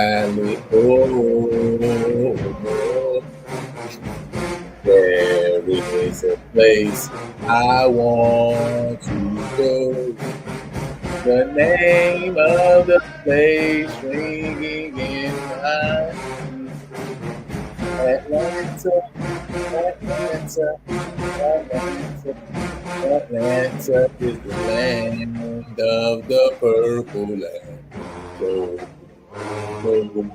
Valley. Oh, there is a place I want to go. The name of the place ringing in my Atlanta, Atlanta, Atlanta. Atlanta is the land of the purple land. Go, go,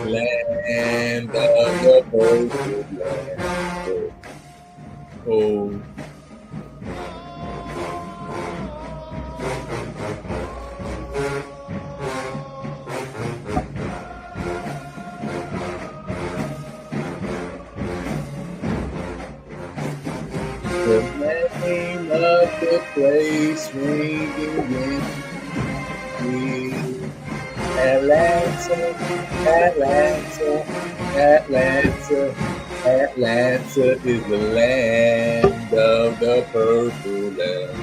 land of the purple land. Go, go. The name of the place ringing in me. Atlanta, Atlanta, Atlanta, Atlanta is the land of the purple land.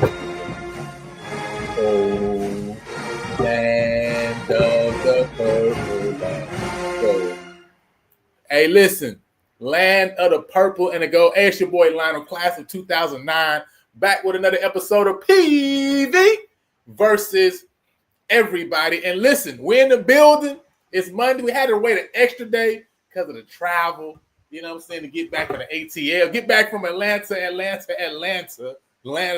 Oh, land of the purple land. So, hey, listen. Land of the Purple and the Gold. Hey, it's your boy Lionel, class of 2009, back with another episode of PV versus everybody. And listen, we're in the building. It's Monday. We had to wait an extra day because of the travel, you know what I'm saying, to get back from the ATL, get back from Atlanta, land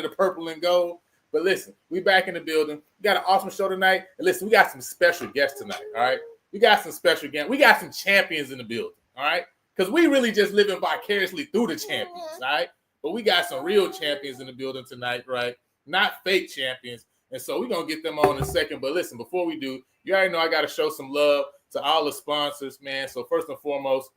of the Purple and Gold. But listen, we back in the building. We got an awesome show tonight. And listen, we got some special guests tonight, all right? We got some special guests. We got some champions in the building, all right? Because we really just living vicariously through the champions, right? But we got some real champions in the building tonight, right? Not fake champions. And so we're going to get them on in a second. But listen, before we do, you already know I got to show some love to all the sponsors, man. So first and foremost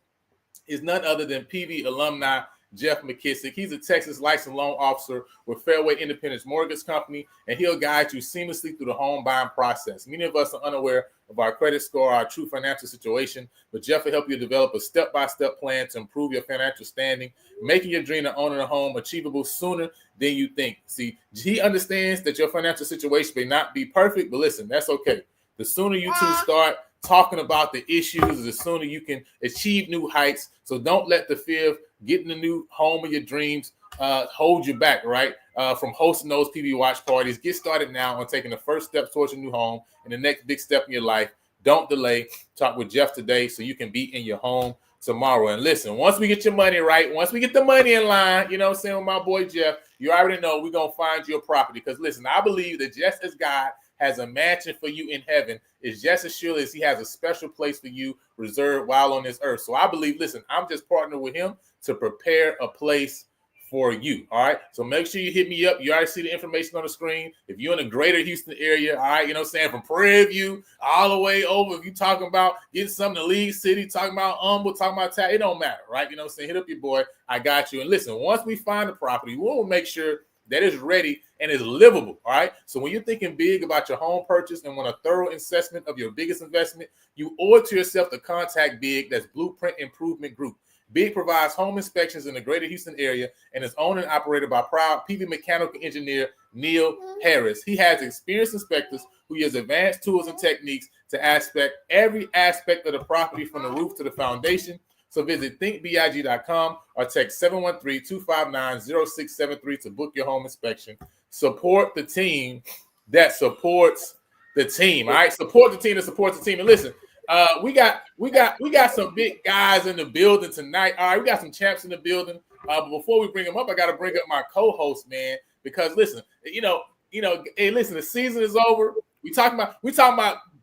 is none other than PV alumni Jeff McKissick. He's a Texas licensed loan officer with Fairway Independence Mortgage Company, and he'll guide you seamlessly through the home buying process. Many of us are unaware of our credit score, our true financial situation, but Jeff will help you develop a step-by-step plan to improve your financial standing, making your dream of owning a home achievable sooner than you think. See, he understands that your financial situation may not be perfect, but listen, that's okay. The sooner you two start talking about the issues, the sooner you can achieve new heights. So don't let the fear of getting the new home of your dreams hold you back, right? From hosting those PV watch parties. Get started now on taking the first steps towards your new home and the next big step in your life. Don't delay. Talk with Jeff today so you can be in your home tomorrow. And listen, once we get your money right, once we get the money in line, you know what I'm saying, with my boy Jeff, you already know we're going to find you a property. Because listen, I believe that just as God has a mansion for you in heaven, is just as surely as he has a special place for you reserved while on this earth. So I believe, listen, I'm just partnering with him to prepare a place for you. All right. So make sure you hit me up. You already see the information on the screen. If you're in the greater Houston area, all right, you know what I'm saying, from Prairie View all the way over. If you're talking about getting something to League City, talking about talking about it don't matter, right? You know what I'm saying? Hit up your boy. I got you. And listen, once we find the property, we'll make sure that is ready and is livable, all right? So when you're thinking big about your home purchase and want a thorough assessment of your biggest investment, you owe it to yourself to contact Big. That's Blueprint Improvement Group. Big provides home inspections in the greater Houston area and is owned and operated by proud PV mechanical engineer Neil Harris. He has experienced inspectors who use advanced tools and techniques to aspect every aspect of the property from the roof to the foundation. So visit thinkbig.com or text 713-259-0673 to book your home inspection. Support the team that supports the team. All right, support the team that supports the team. And listen, we got some big guys in the building tonight. All right, we got some champs in the building. But before we bring them up, I got to bring up my co-host, man, because listen, hey, listen, the season is over. We talking about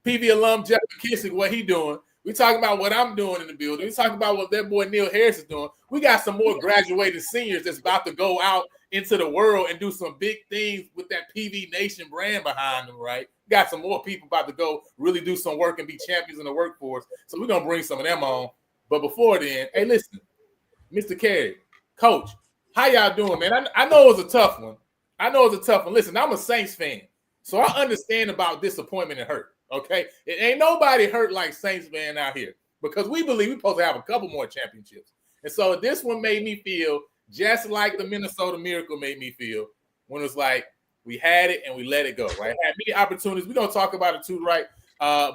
PV alum Jeff McKissick, what he doing. We talking about what I'm doing in the building. We talking about what that boy Neil Harris is doing. We got some more graduated seniors that's about to go out into the world and do some big things with that PV Nation brand behind them, right? We got some more people about to go really do some work and be champions in the workforce. So we're going to bring some of them on. But before then, hey, listen, Mr. Carey, Coach, how y'all doing, man? I know it was a tough one. Listen, I'm a Saints fan, so I understand about disappointment and hurt. Okay, it ain't nobody hurt like Saints fan out here because we believe we're supposed to have a couple more championships. And so this one made me feel just like the Minnesota Miracle made me feel when it was like we had it and we let it go, right? Had many opportunities. We're going to talk about it too, right?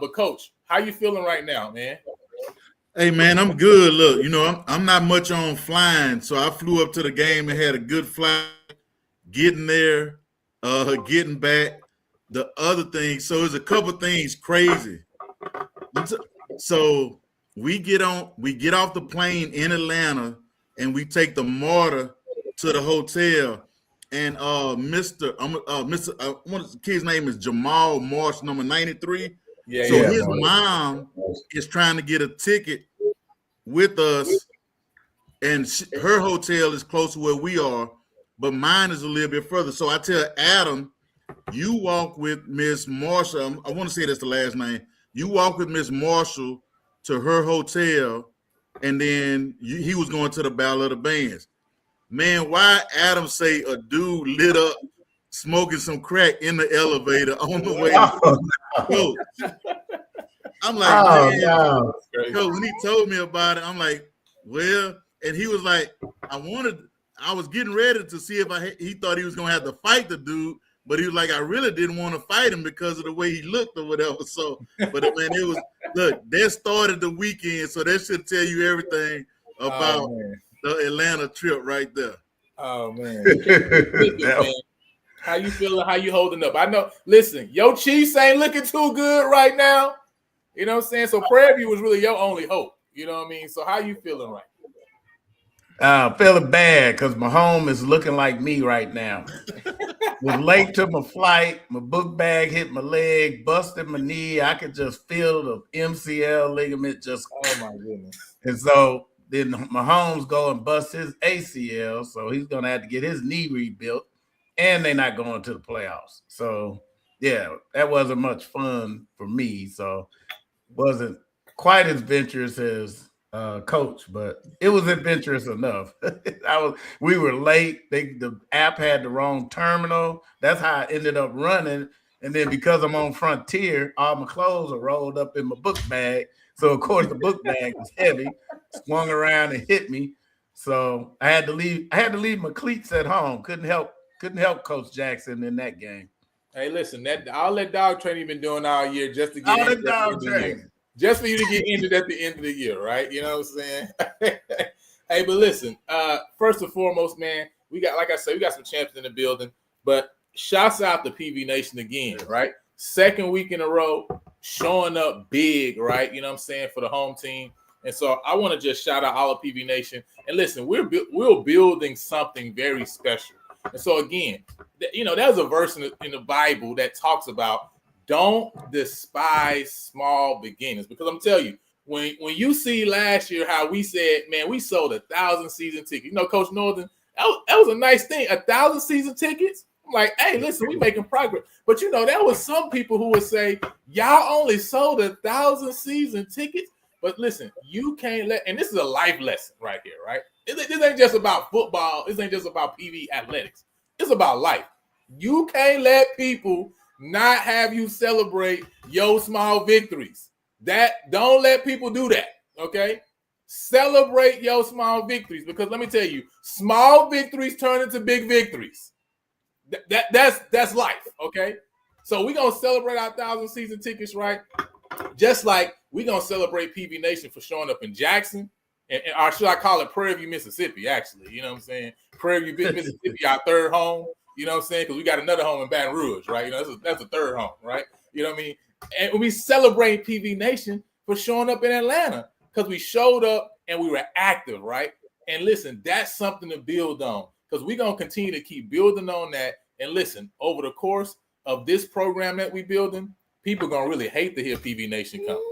But Coach, how you feeling right now, man? Hey man, I'm good. Look, I'm not much on flying, so I flew up to the game and had a good flight, getting there, getting back. The other thing, so there's a couple things crazy. So we get off the plane in Atlanta and we take the MARTA to the hotel. And Mr. The kid's name is Jamal Marsh, number 93. His mom is trying to get a ticket with us, and her hotel is close to where we are, but mine is a little bit further. So I tell Adam, you walk with Miss Marshall. I want to say that's the last name. You walk with Miss Marshall to her hotel, and then he was going to the Battle of the Bands. Man, why Adam say a dude lit up smoking some crack in the elevator on the way to I'm like, Coach, when he told me about it, I'm like, well, and he was like, I was getting ready to see if he thought he was going to have to fight the dude, but he was like, I really didn't want to fight him because of the way he looked or whatever. So, but man, that started the weekend, so that should tell you everything about the Atlanta trip right there. Oh man. Man. How you feeling? How you holding up? I know, listen, your Chiefs ain't looking too good right now. You know what I'm saying? So Prairie View was really your only hope. You know what I mean? So how you feeling right? Feeling bad because my home is looking like me right now. Was late to my flight. My book bag hit my leg, busted my knee. I could just feel the MCL ligament just. Oh my goodness! And so then Mahomes go and bust his ACL, so he's gonna have to get his knee rebuilt, and they're not going to the playoffs. So yeah, that wasn't much fun for me. So wasn't quite as adventurous as Coach, but it was adventurous enough. We were late. The app had the wrong terminal. That's how I ended up running. And then because I'm on Frontier, all my clothes are rolled up in my book bag. So of course the book bag was heavy, swung around and hit me. So I had to leave my cleats at home. Couldn't help Coach Jackson in that game. Hey, listen, all that dog training you've been doing all year just to get injured at the end of the year. Just for you to get injured at the end of the year, right? You know what I'm saying? Hey, but listen, first and foremost, man, we got some champions in the building, but shouts out to PV Nation again, right? Second week in a row, showing up big, right? You know what I'm saying, for the home team. And so I want to just shout out all of PV Nation. And listen, we're building something very special. And so again, there's a verse in the Bible that talks about don't despise small beginnings, because I'm telling you, when you see last year how we said, man, we sold 1,000 season tickets. Coach Northern, that was a nice thing. 1,000 season tickets. I'm like, hey, listen, we making progress. But there was some people who would say, y'all only sold 1,000 season tickets. But listen, you can't and this is a life lesson right here, right? This ain't just about football. This ain't just about PV athletics. It's about life. You can't let people not have you celebrate your small victories. Don't let people do that, okay? Celebrate your small victories, because let me tell you, small victories turn into big victories. That's life, okay? So we're going to celebrate our 1,000 season tickets, right? Just like we're going to celebrate PV Nation for showing up in Jackson, or should I call it Prairie View, Mississippi, actually. You know what I'm saying? Prairie View, Mississippi, our third home. You know what I'm saying? Because we got another home in Baton Rouge, right? That's a third home, right? You know what I mean? And we celebrate PV Nation for showing up in Atlanta, because we showed up and we were active, right? And listen, that's something to build on, because we're going to continue to keep building on that. And listen, over the course of this program that we're building, people are going to really hate to hear PV Nation come,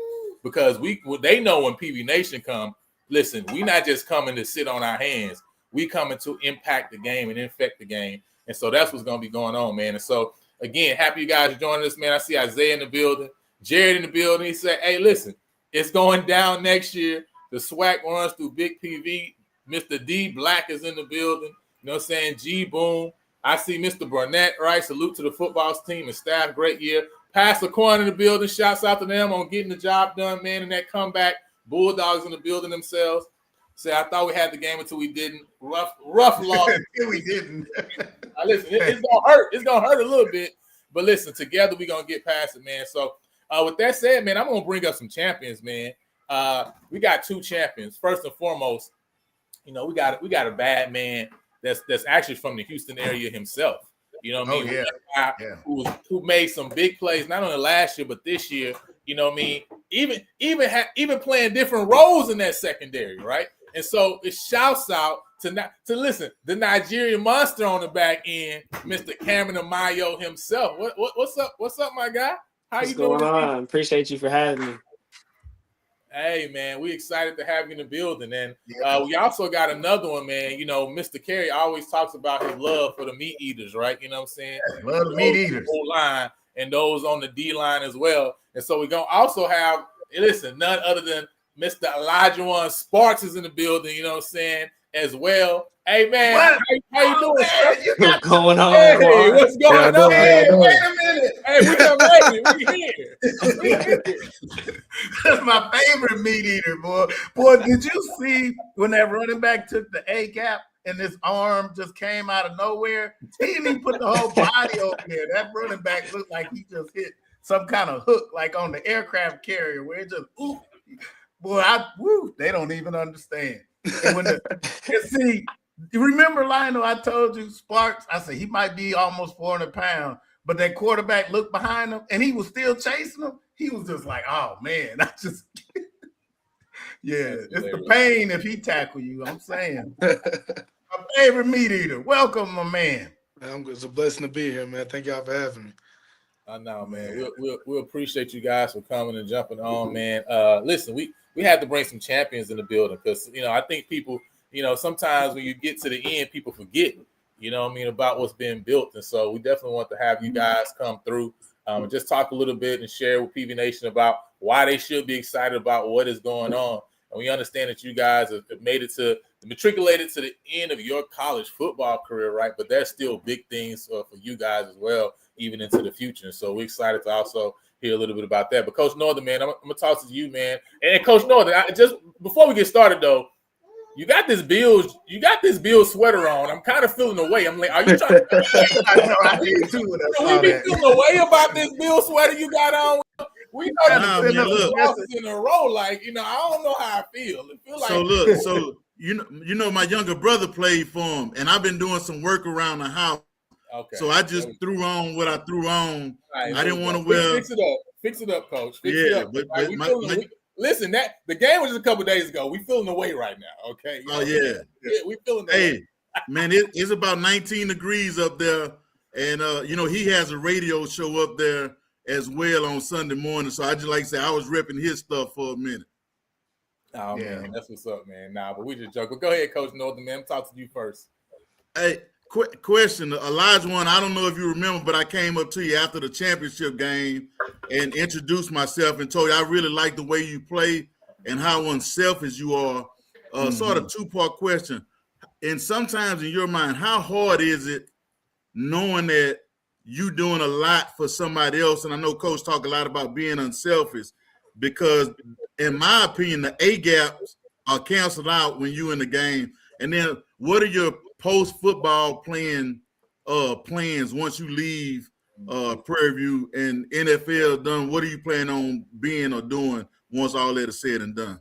because they know when PV Nation come, listen, we're not just coming to sit on our hands. We coming to impact the game and infect the game. And so that's what's going to be going on, man. And so, again, happy you guys are joining us, man. I see Isaiah in the building, Jared in the building. He said, hey, listen, it's going down next year. The SWAC runs through Big PV. Mr. D Black is in the building. You know what I'm saying? G Boom. I see Mr. Burnett, right? Salute to the football team and staff. Great year. Pastor Corn in the building. Shouts out to them on getting the job done, man, and that comeback. Bulldogs in the building themselves. Say, I thought we had the game until we didn't. Rough loss. We didn't. Listen, it's gonna hurt. It's gonna hurt a little bit, but listen, together we're gonna get past it, man. So With that said, man, I'm gonna bring up some champions, man. We got 2 champions. First and foremost, we got a bad man that's actually from the Houston area himself. You know what I mean? Yeah. Guy who made some big plays not only last year but this year. You know what I mean? Even playing different roles in that secondary, right? And so it shouts out to listen, the Nigerian monster on the back end, Mr. Cameron Amayo himself. What's up? What's up, my guy? How you doing? What's going on? Appreciate you for having me. Hey, man, we excited to have you in the building. And we also got another one, man. Mr. Carey always talks about his love for the meat eaters, right? You know what I'm saying? Love the meat eaters. O-line and those on the D-line as well. And so we're going to also have, none other than Mr. Elijah Sparks is in the building, you know what I'm saying, as well. Hey, man, how you doing, sir? What's going on? Hey, what's going on? Hey, wait a minute. Hey, we done made it. We here. That's my favorite meat eater, boy. Boy, did you see when that running back took the A gap and his arm just came out of nowhere? He didn't even put the whole body over there. That running back looked like he just hit some kind of hook, like on the aircraft carrier, where it just ooh. Boy, they don't even understand. And see, you remember, Lionel, I told you, Sparks, I said he might be almost 400 pounds, but that quarterback looked behind him and he was still chasing him. He was just like, oh, man, it's the pain if he tackle you, I'm saying. My favorite meat eater. Welcome, my man. It's a blessing to be here, man. Thank y'all for having me. I know, man. We appreciate you guys for coming and jumping on, man. Listen, we had to bring some champions in the building because, I think people, sometimes when you get to the end, people forget, about what's being built. And so we definitely want to have you guys come through and just talk a little bit and share with PV Nation about why they should be excited about what is going on. And we understand that you guys have matriculated to the end of your college football career, right? But there's still big things for you guys as well, even into the future. So we're excited to also hear a little bit about that. But Coach Northern, man, I'm gonna talk to you, man. And Coach Northern, just before we get started though, you got this Bills sweater on. I'm kind of feeling away. I'm like, are you trying to I did too. we be feeling away about this Bills sweater you got on? We know that losses in a row. Like, I don't know how I feel. It feel like so my younger brother played for him, and I've been doing some work around the house. Okay. So I just threw on what I threw on. Right, I didn't want to wear. Fix it up, Coach. Fix it up. Right, listen, that the game was just a couple of days ago. We feeling the way right now. Okay. We feeling the way. Man, it's about 19 degrees up there, and he has a radio show up there as well on Sunday morning. So I just like to say I was repping his stuff for a minute. Oh man, that's what's up, man. Nah, but we just joke. But go ahead, Coach Northern, man. Talk to you first. Hey, quick question, Elijah one. I don't know if you remember, but I came up to you after the championship game and introduced myself and told you I really like the way you play and how unselfish you are. Sort of two-part question. And sometimes in your mind, how hard is it knowing that you doing a lot for somebody else? And I know Coach talk a lot about being unselfish because, in my opinion, the A gaps are canceled out when you in the game. And then, what are your post-football plans once you leave Prairie View and NFL done? What are you planning on being or doing once all that is said and done?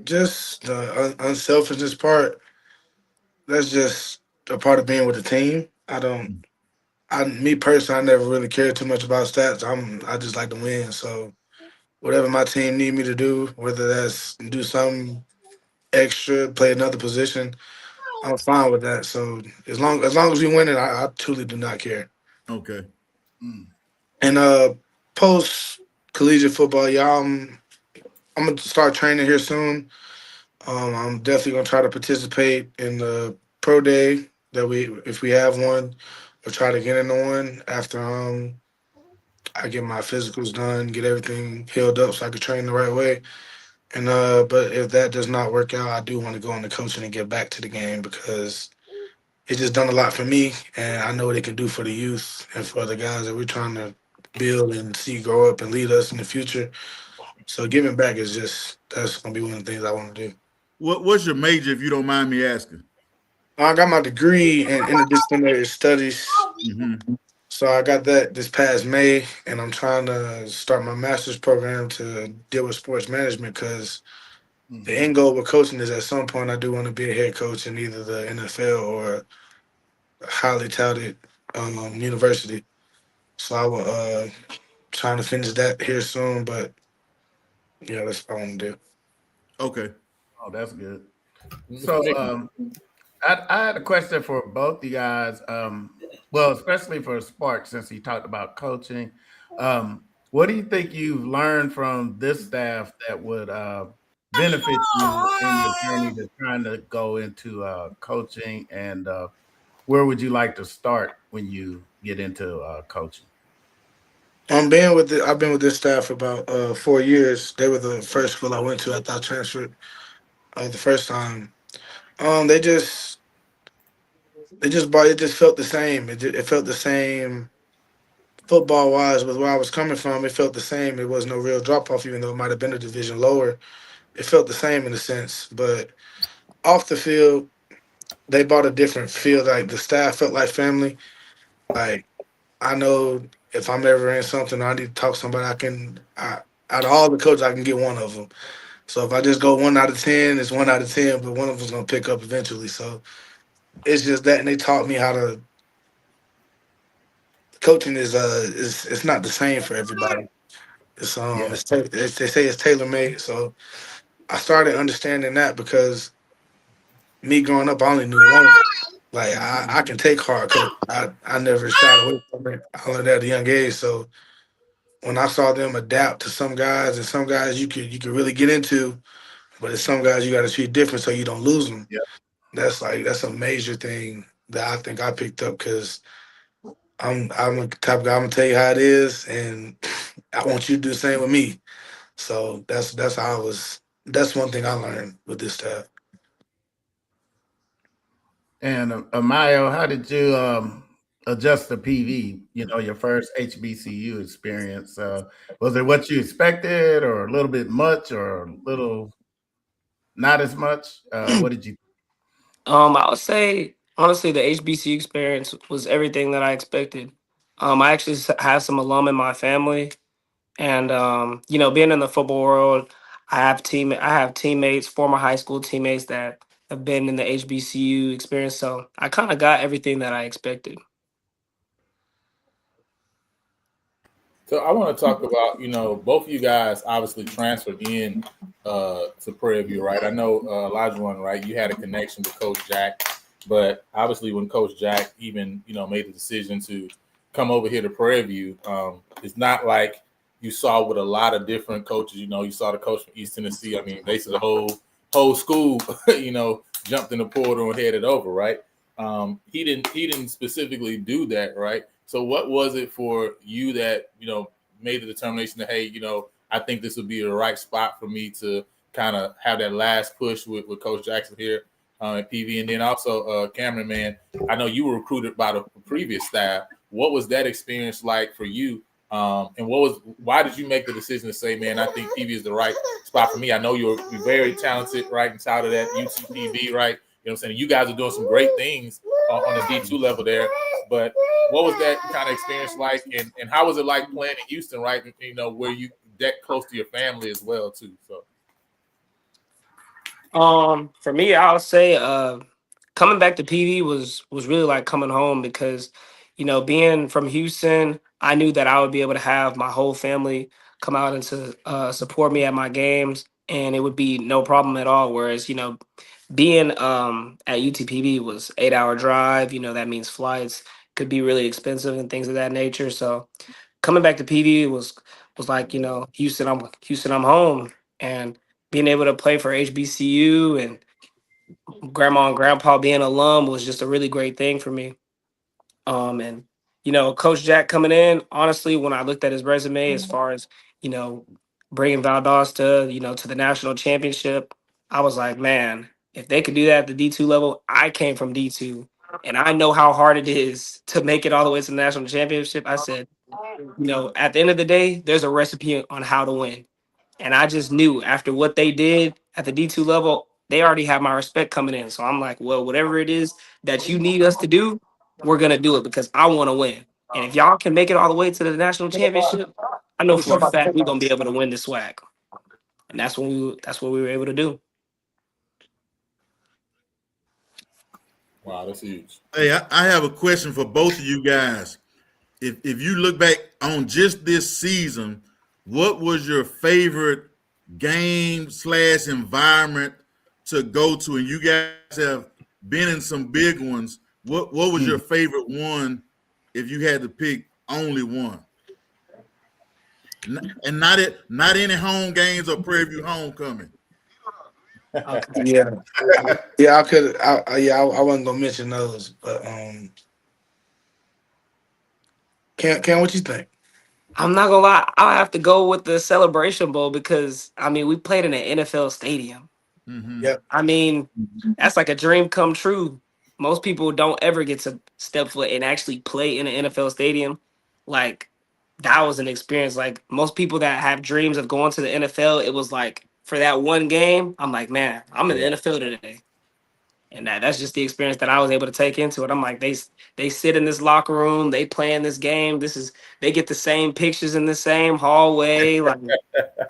Just the unselfishness part. That's just a part of being with the team. Me personally, I never really cared too much about stats. I just like to win. So whatever my team need me to do, whether that's do something extra, play another position, I'm fine with that. So as long as we win it, I truly do not care. Okay. And post collegiate football, y'all, I'm gonna start training here soon. I'm definitely gonna try to participate in the pro day if we have one, or try to get into one after I get my physicals done, get everything healed up so I can train the right way. And but if that does not work out, I do want to go into coaching and get back to the game because it's just done a lot for me, and I know what it can do for the youth and for the guys that we're trying to build and see grow up and lead us in the future. So giving back that's gonna be one of the things I want to do. What's your major, if you don't mind me asking? I got my degree in interdisciplinary studies. So I got that this past May, and I'm trying to start my master's program to deal with sports management because the Mhm. end goal with coaching is at some point I do want to be a head coach in either the NFL or a highly touted university. So I will trying to finish that here soon, but yeah, that's what I want to do. Okay. Oh, that's good. Mr. So, Mickey. I had a question for both you guys. Well, especially for Spark, since he talked about coaching. What do you think you've learned from this staff that would benefit you in your journey to trying to go into coaching? And where would you like to start when you get into coaching? I've been with this staff for about 4 years. They were the first school I went to after I transferred the first time. Um, they just it just felt the same. It felt the same football wise with where I was coming from. It felt the same. It was no real drop off, even though it might have been a division lower. It felt the same in a sense, but off the field, they brought a different feel. Like the staff felt like family. Like I know if I'm ever in something, I need to talk to somebody. Out of all the coaches, I can get one of them. So if I just go 1 out of 10, it's 1 out of 10, but one of them's gonna pick up eventually. So it's just that, and they taught me how to. Coaching is it's not the same for everybody. Yeah. They say it's tailor made. So I started understanding that because me growing up, I only knew one. Like I can take hard coach. I never shied away from it. I learned that at a young age. So when I saw them adapt to some guys, and some guys you could really get into, but it's some guys you got to treat different so you don't lose them. Yeah. That's a major thing that I think I picked up because I'm a type of guy. I'm gonna tell you how it is, and I want you to do the same with me. So that's how I was. That's one thing I learned with this staff. And Amayo, how did you adjust to PV? You know, your first HBCU experience. Was it what you expected, or a little bit much, or a little not as much? What did you? I would say honestly, the HBC experience was everything that I expected. I actually have some alum in my family, and being in the football world, I have teammates, former high school teammates that have been in the HBCU experience. So I kind of got everything that I expected. So I want to talk about, both of you guys obviously transferred in to Prairie View, right? I know Elijah one, right? You had a connection with Coach Jack, but obviously when Coach Jack even, made the decision to come over here to Prairie View, it's not like you saw with a lot of different coaches. You saw the coach from East Tennessee. I mean, basically the whole school, jumped in the portal and headed over, right? He didn't specifically do that, right? So what was it for you that, made the determination that, hey, I think this would be the right spot for me to kind of have that last push with Coach Jackson here at PV. And then also, Cameron, man, I know you were recruited by the previous staff. What was that experience like for you? And why did you make the decision to say, man, I think PV is the right spot for me? I know you're very talented, right, inside of that UTPV, right? You know what I'm saying? You guys are doing some great things on the D2 level there. But what was that kind of experience like? And how was it like playing in Houston, right? Where you that close to your family as well, too. So For me, I would say coming back to PV was really like coming home because, being from Houston, I knew that I would be able to have my whole family come out and to support me at my games, and it would be no problem at all. Whereas, being at UTPB was 8 hour drive. That means flights could be really expensive and things of that nature. So coming back to PV was like, Houston, I'm home, and being able to play for HBCU and grandma and grandpa being alum was just a really great thing for me. And Coach Jack coming in, honestly, when I looked at his resume, as far as you know, bringing Valdosta, to the national championship, I was like, man, if they could do that at the D2 level, I came from D2, and I know how hard it is to make it all the way to the national championship. I said, at the end of the day, there's a recipe on how to win. And I just knew after what they did at the D2 level, they already have my respect coming in. So I'm like, well, whatever it is that you need us to do, we're going to do it because I want to win. And if y'all can make it all the way to the national championship, I know for a fact we're gonna be able to win the swag. And that's what we were able to do. Wow, that's huge. Hey, I have a question for both of you guys. If you look back on just this season, what was your favorite game / environment to go to? And you guys have been in some big ones. What was your favorite one if you had to pick only one? And not any home games or Prairie View homecoming. Yeah, yeah, I could. I wasn't gonna mention those, but Cam, what you think? I'm not gonna lie, I'll have to go with the Celebration Bowl because I mean we played in an NFL stadium. Mm-hmm. Yep. I mean, that's like a dream come true. Most people don't ever get to step foot and actually play in an NFL stadium. Like that was an experience. Like most people that have dreams of going to the NFL, it was like for that one game, I'm like, man, I'm in the NFL today. And that's just the experience that I was able to take into it. I'm like, they sit in this locker room, they play in this game. They get the same pictures in the same hallway. Like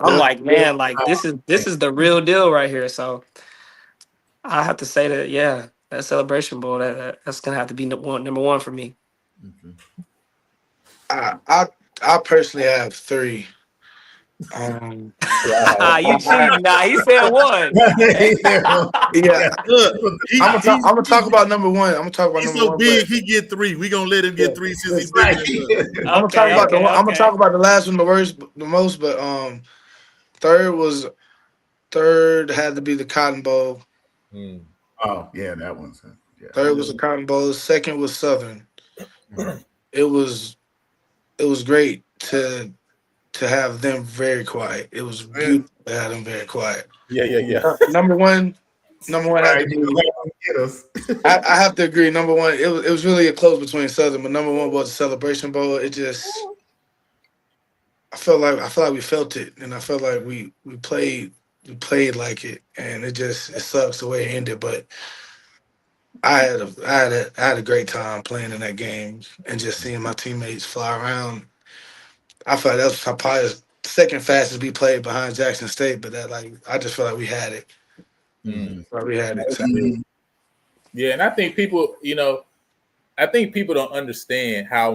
I'm like, man, like this is the real deal right here. So I have to say that, yeah, that Celebration Bowl, that's gonna have to be number one for me. Okay. I personally have three. You cheating? Nah, he said one. Yeah, Look, I'm gonna talk about number one. I'm gonna talk about he's number so one. big, he get three. We gonna let him get three since he's bigger than us. I'm gonna talk about Okay, I'm gonna okay. talk about the last one the most, but third had to be the Cotton Bowl. Oh yeah, that one's yeah. Third was the Cotton Bowl. Second was Southern. It was great to have them very quiet. It was beautiful to have them very quiet. Yeah. Number one had to be. Get us. I have to agree. Number one, it was really a close between Southern, but number one was the Celebration Bowl. It just, I felt like we felt it, and I felt like we played like it, and it sucks the way it ended. But I had a great time playing in that game and just seeing my teammates fly around. I felt like that was probably the second fastest we played behind Jackson State, but I just felt like we had it. We had it. Yeah, and I think people, don't understand how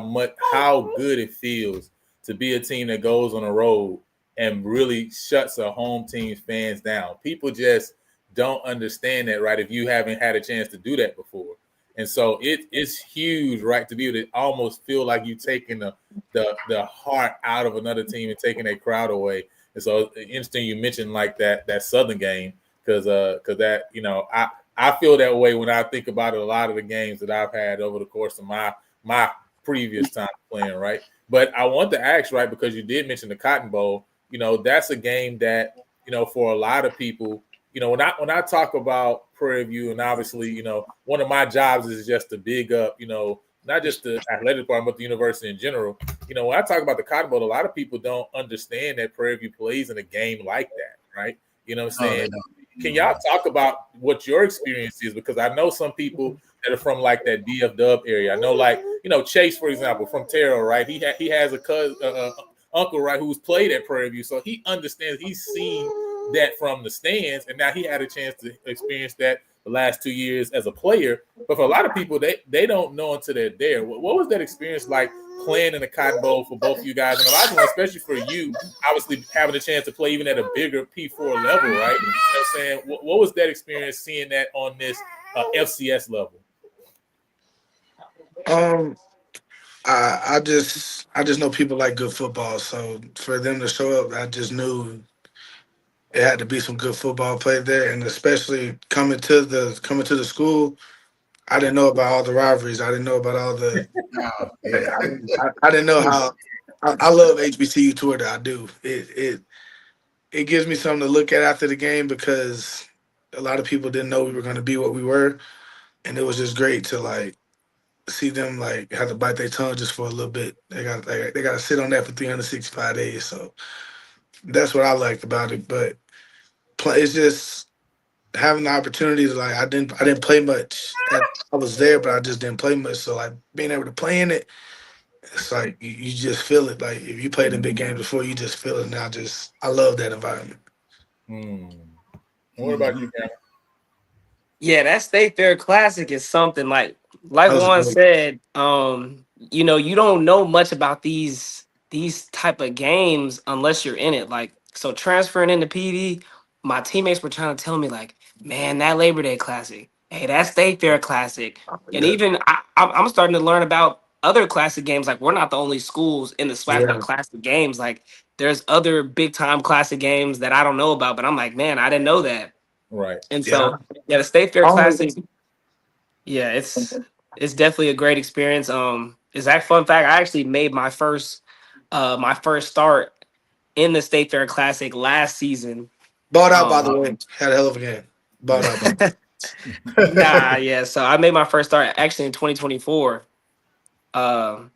good it feels to be a team that goes on a road and really shuts a home team's fans down. People just don't understand that, right? If you haven't had a chance to do that before. And so it's huge, right? To be able to almost feel like you taking the heart out of another team and taking a crowd away. And so it's interesting you mentioned like that Southern game because that, I feel that way when I think about it, a lot of the games that I've had over the course of my previous time playing, right? But I want to ask, right, because you did mention the Cotton Bowl, that's a game that, for a lot of people, when I talk about Prairie View, and obviously, one of my jobs is just to big up, not just the athletic department, but the university in general. When I talk about the Cotton Bowl, a lot of people don't understand that Prairie View plays in a game like that, right? You know what I'm saying? Can y'all talk about what your experience is? Because I know some people that are from like that DF Dub area. I know, like, Chase, for example, from Terrell, right? He has a cousin, uncle, right, who's played at Prairie View, so he understands. He's seen that from the stands, and now he had a chance to experience that the last 2 years as a player. But for a lot of people, they don't know until they're there. What was that experience like playing in the Cotton Bowl for both of you guys? And a lot of them, especially for you, obviously having a chance to play even at a bigger P4 level, right? You know what I'm saying? What was that experience seeing that on this FCS level? I just know people like good football, so for them to show up, I just knew it had to be some good football played there, and especially coming to the school, I didn't know about all the rivalries. I didn't know about all the. I didn't know how. I love HBCU Twitter. I do. It gives me something to look at after the game because a lot of people didn't know we were going to be what we were, and it was just great to like see them like have to bite their tongue just for a little bit. They got to sit on that for 365 days. So that's what I liked about it. But it's just having the opportunity to like I didn't play much. I was there, but I just didn't play much. So like being able to play in it It's like you just feel it. Like if you played in big games before, you just feel it now. I love that environment. What about you, Cameron? Yeah, that State Fair Classic is something That was Juan great. said. You don't know much about these type of games unless you're in it. Like, so transferring into PD, my teammates were trying to tell me like, man, that Labor Day Classic, hey, that State Fair Classic, and Yeah, even I'm starting to learn about other classic games. Like, we're not the only schools in the SWAC with yeah, classic games. Like, there's other big time classic games that I don't know about, but I'm like, man, I didn't know that. Right. And yeah. so, yeah, the State Fair Only Classic, yeah, it's definitely a great experience. Exact fun fact, I actually made my first start in the State Fair Classic last season. bought out, by the Um, way. Had a hell of a game. Bought out, by the nah, yeah. So I made my first start actually in 2024. Um,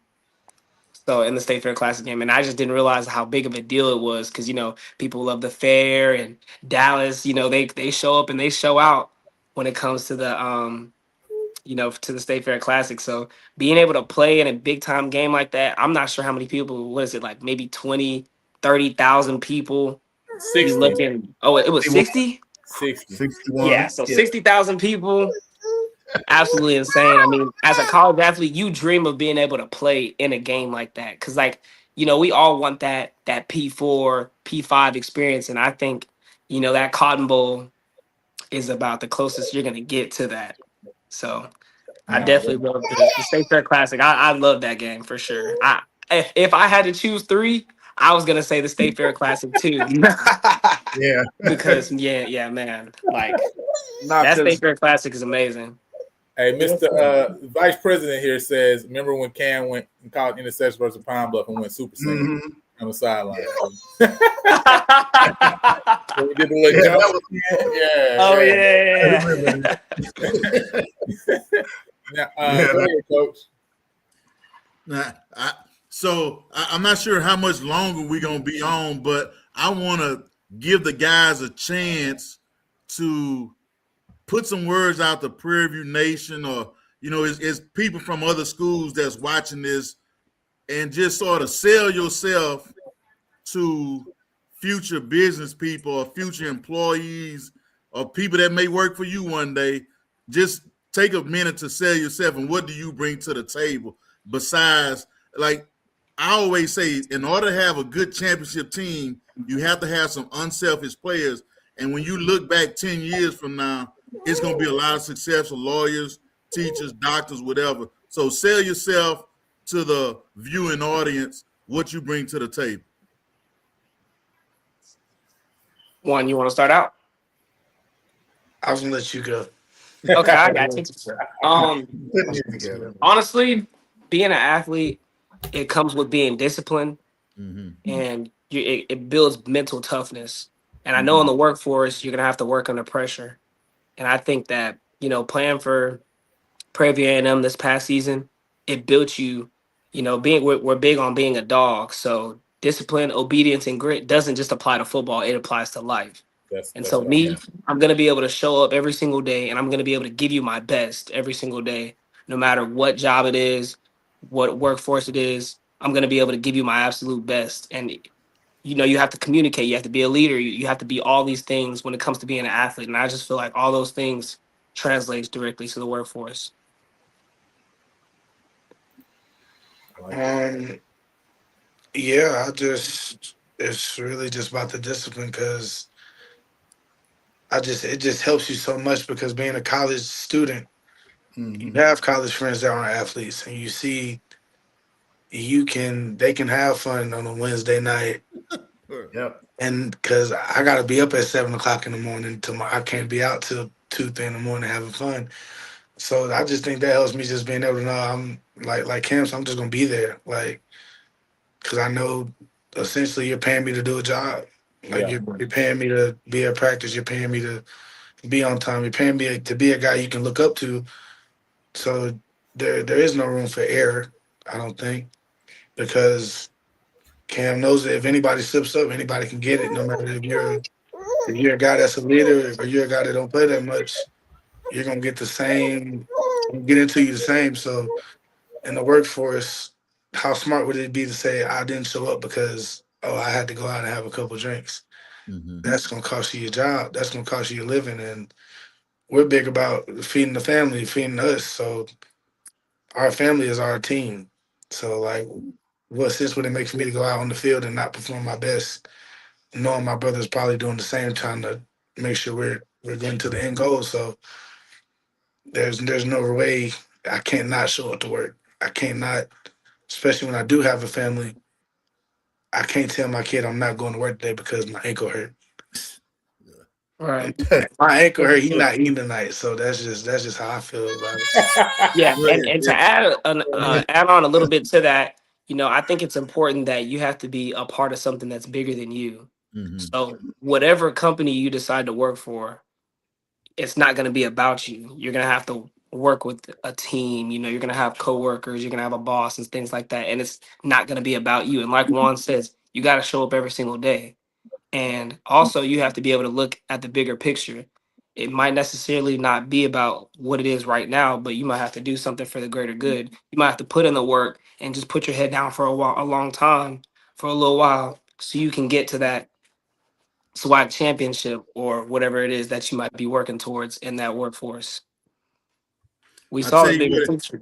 so in the State Fair Classic game, and I just didn't realize how big of a deal it was because people love the fair and Dallas. They show up and they show out when it comes to the State Fair Classic. So being able to play in a big time game like that, I'm not sure how many people, what is it, like maybe 20, 30,000 people be 60. looking. Oh, it was 60? 60. 61. Yeah, so Yeah. 60,000 people, absolutely insane. I mean, as a college athlete, you dream of being able to play in a game like that. Cause we all want that P4, P5 experience. And I think, that Cotton Bowl is about the closest you're gonna get to that. So I Nah, definitely love the State Fair Classic. I love that game for sure. If I had to choose three, I was gonna say the State Fair Classic too. Yeah. Because yeah, man. Like Not that State because Fair Classic is amazing. hey, Mr. Vice President here says, remember when Cam went and caught interception versus Pine Bluff and went Super Saiyan on the sideline? So we did the little Yeah, jump. Oh Yeah. yeah. Now, Yeah. go ahead, Coach. Now, I'm not sure how much longer we're gonna be on, but I want to give the guys a chance to put some words out to Prairie View Nation, or it's people from other schools that's watching this, and just sort of sell yourself to future business people or future employees or people that may work for you one day. Just take a minute to sell yourself, and what do you bring to the table besides, like I always say, in order to have a good championship team, you have to have some unselfish players. And when you look back 10 years from now, it's going to be a lot of successful lawyers, teachers, doctors, whatever. So sell yourself to the viewing audience, what you bring to the table. One, you want to start out? I was gonna let you go. Okay, I got you. Honestly, being an athlete, it comes with being disciplined, and it builds mental toughness. And I know in the workforce, you're gonna have to work under pressure. And I think that playing for Prairie View A&M this past season, it built you. We're big on being a dog, so discipline, obedience, and grit doesn't just apply to football; it applies to life. And That's so what I mean. I'm gonna be able to show up every single day, and I'm gonna be able to give you my best every single day, no matter what job it is, what workforce it is. I'm gonna be able to give you my absolute best. And you have to communicate, you have to be a leader, you have to be all these things when it comes to being an athlete. And I just feel like all those things translates directly to the workforce. Yeah, it's really just about the discipline because it just helps you so much because being a college student, you have college friends that are athletes, and you see they can have fun on a Wednesday night. Yep. And because I got to be up at 7 o'clock in the morning tomorrow, I can't be out till 2, 3 in the morning having fun. So I just think that helps me just being able to know I'm like Cam, so I'm just gonna be there, like, because I know essentially you're paying me to do a job. Like Yeah. you're paying me to be at practice, you're paying me to be on time, you're paying me to be a guy you can look up to. So there is no room for error, I don't think, because Cam knows that if anybody slips up, anybody can get it. No matter if you're a guy that's a leader or you're a guy that don't play that much, you're gonna get the same, get into you the same. So in the workforce, how smart would it be to say I didn't show up because I had to go out and have a couple drinks? Mm-hmm. That's gonna cost you your job. That's gonna cost you your living. And we're big about feeding the family, feeding us. So our family is our team. So like, what sense would it make for me to go out on the field and not perform my best, knowing my brother's probably doing the same, trying to make sure we're getting to the end goal. So there's no way I can't not show up to work. I can't not, especially when I do have a family. I can't tell my kid I'm not going to work today because my ankle hurt. Right. My ankle hurt. He's not eating tonight, so that's just how I feel about it. Yeah, Well, and to add on a little bit to that, I think it's important that you have to be a part of something that's bigger than you. mm-hmm. So whatever company you decide to work for, it's not going to be about you. You're going to have to work with a team. You're going to have coworkers. You're going to have a boss and things like that. And it's not going to be about you. And like Juan says, you got to show up every single day. And also, you have to be able to look at the bigger picture. It might necessarily not be about what it is right now, but you might have to do something for the greater good. You might have to put in the work and just put your head down for a long time, for a little while, so you can get to that SWAC championship or whatever it is that you might be working towards in that workforce. We I saw tell the you bigger what, picture.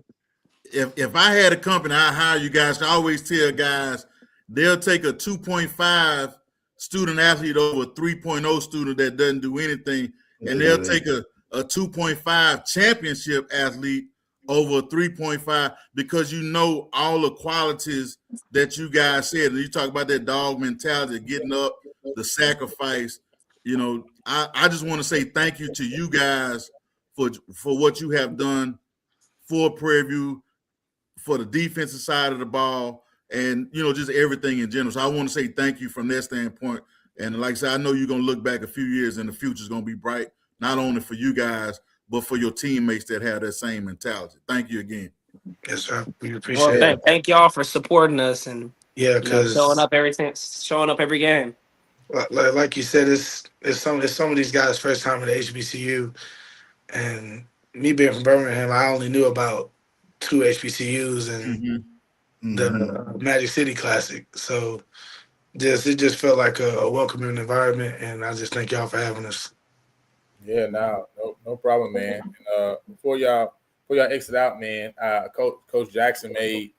if I had a company, I hire you guys. I always tell guys they'll take a 2.5 student athlete over a 3.0 student that doesn't do anything, and they'll take a 2.5 championship athlete over a 3.5 because all the qualities that you guys said. And you talk about that dog mentality, getting up, the sacrifice. I just want to say thank you to you guys for what you have done for Prairie View, for the defensive side of the ball, and just everything in general. So I want to say thank you from that standpoint. And like I said, I know you're gonna look back a few years and the future's gonna be bright, not only for you guys, but for your teammates that have that same mentality. Thank you again. Yes, sir. We Well, appreciate it. thank y'all for supporting us and Yeah, showing because up showing up every game. like you said, it's some of these guys' first time at the HBCU, and me being from Birmingham, I only knew about two HBCUs and the Magic City Classic. So it just felt like a welcoming environment, and I just thank y'all for having us. Yeah, no problem, man. And, before y'all exit out, man, Coach Jackson made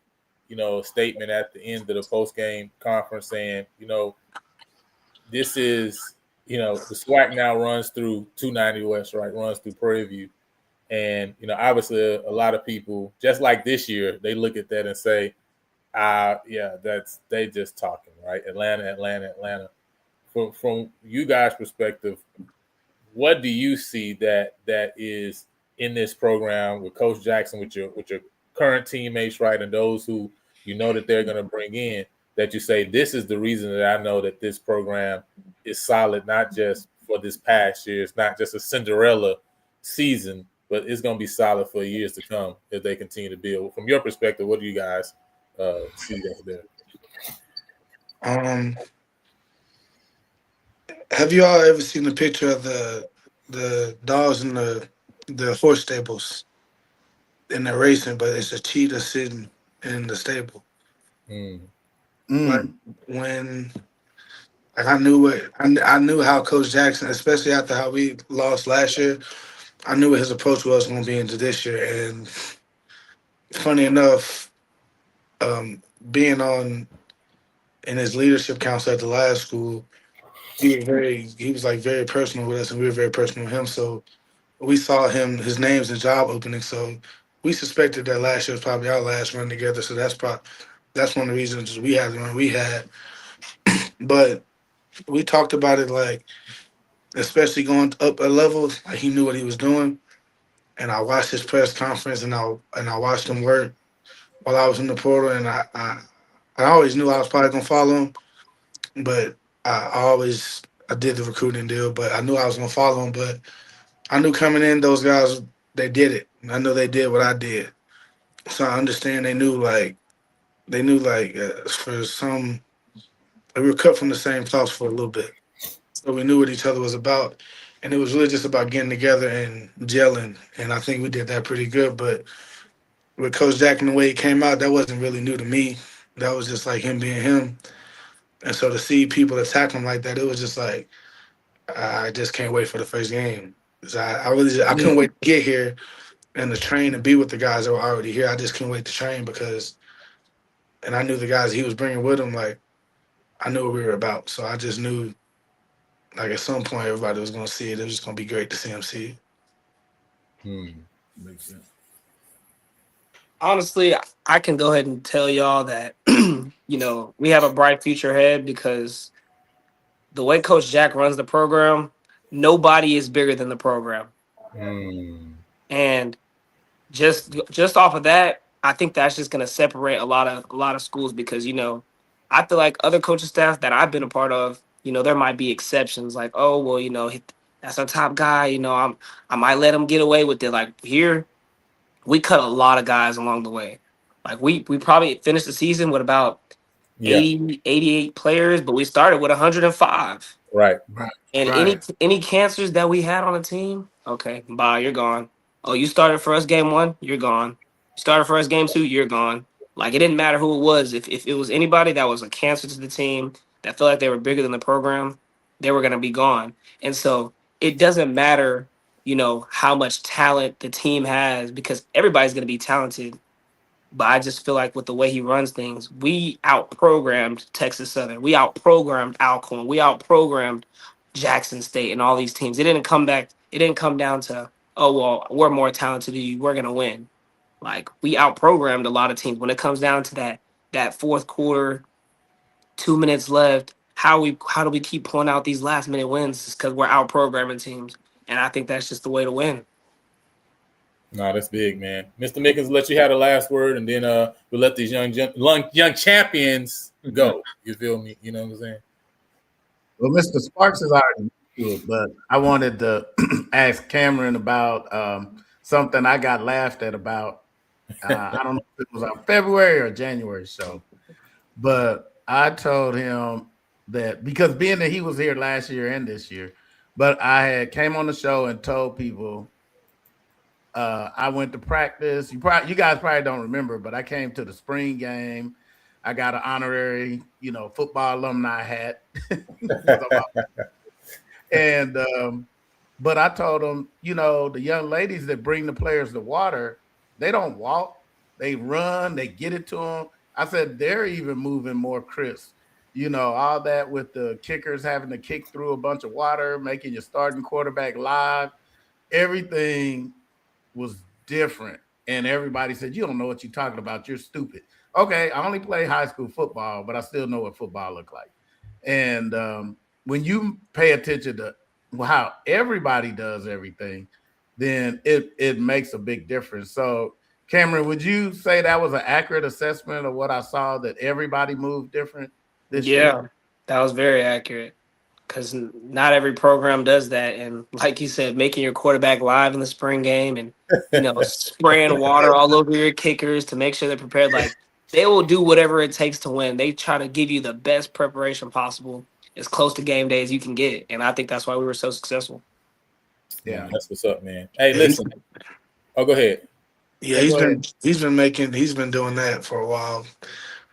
a statement at the end of the post game conference saying, this is the SWAC now runs through 290 West, right? Runs through Prairie View, and obviously a lot of people, just like this year, they look at that and say, yeah, they just talking, right? Atlanta. From you guys' perspective, what do you see that is in this program with Coach Jackson, with your current teammates, right, and those who that they're going to bring in, that you say this is the reason that I know that this program is solid, not just for this past year, it's not just a Cinderella season, but it's going to be solid for years to come if they continue to build. From your perspective, what do you guys see there? Have you all ever seen the picture of the dogs in the horse stables and they're racing, but it's a cheetah sitting in the stable? Like when, like I knew how Coach Jackson, especially after how we lost last year, I knew what his approach was going to be into this year. And funny enough, being on in his leadership council at the last school, he was like very personal with us, and we were very personal with him. So we saw his names and job opening. So we suspected that last year was probably our last run together. So that's one of the reasons we had the run we had. But we talked about it, like, especially going up a level, like he knew what he was doing. And I watched his press conference, and I watched him work while I was in the portal, and I always knew I was probably gonna follow him, but I did the recruiting deal, but I knew I was gonna follow him. But I knew coming in, those guys, they did it. I know they did what I did, so I understand for some, we were cut from the same cloth for a little bit, so we knew what each other was about, and it was really just about getting together and gelling. And I think we did that pretty good. But with Coach Jack and the way he came out, that wasn't really new to me. That was just like him being him. And so to see people attack him like that, it was just like I just can't wait for the first game. 'Cause I really I couldn't wait to get here and to train and be with the guys that were already here. I just couldn't wait to train because, and I knew the guys he was bringing with him. Like I knew what we were about, so I just knew like at some point everybody was gonna see it. It was just gonna be great to see him see it. Makes sense. Honestly, I can go ahead and tell y'all that we have a bright future ahead because the way Coach Jack runs the program, nobody is bigger than the program. And just off of that, I think that's just going to separate a lot of schools because I feel like other coaching staff that I've been a part of, there might be exceptions like, oh well, that's our top guy. I might let him get away with it. Like here, we cut a lot of guys along the way. Like we probably finished the season with about 80, 88 players, but we started with 105. Right. And any cancers that we had on the team, okay, bye, you're gone. Oh, you started for us game 1, you're gone. You started for us game 2, you're gone. Like it didn't matter who it was. If it was anybody that was a cancer to the team that felt like they were bigger than the program, they were gonna be gone. And so it doesn't matter, how much talent the team has because everybody's gonna be talented. But I just feel like with the way he runs things, we out-programmed Texas Southern. We out-programmed Alcorn. We out-programmed Jackson State and all these teams. It didn't come back. It didn't come down to, oh, well, we're more talented than you. We're going to win. Like, we out-programmed a lot of teams. When it comes down to that fourth quarter, 2 minutes left, how do we keep pulling out these last-minute wins? It's because we're out-programming teams. And I think that's just the way to win. No, that's big, man. Mr. Mickens, let you have the last word, and then we'll let these young champions go. You feel me? You know what I'm saying? Well, Mr. Sparks is already to it, but I wanted to ask Cameron about something I got laughed at about. I don't know if it was on February or January show, but I told him that because being that he was here last year and this year, but I had came on the show and told people I went to practice. You guys probably don't remember, but I came to the spring game. I got an honorary, football alumni hat. And but I told them, the young ladies that bring the players to water, they don't walk, they run, they get it to them. I said they're even moving more crisp. All that with the kickers having to kick through a bunch of water, making your starting quarterback live. Everything was different. And everybody said, you don't know what you're talking about. You're stupid. Okay, I only play high school football, but I still know what football look like. And when you pay attention to how everybody does everything, then it makes a big difference. So, Cameron, would you say that was an accurate assessment of what I saw, that everybody moved different this year? Yeah, that was very accurate. Because not every program does that. And like you said, making your quarterback live in the spring game and, spraying water all over your kickers to make sure they're prepared. Like, they will do whatever it takes to win. They try to give you the best preparation possible, as close to game day as you can get. And I think that's why we were so successful. Yeah, that's what's up, man. Hey, listen. Oh, go ahead. Yeah, he's been doing that for a while.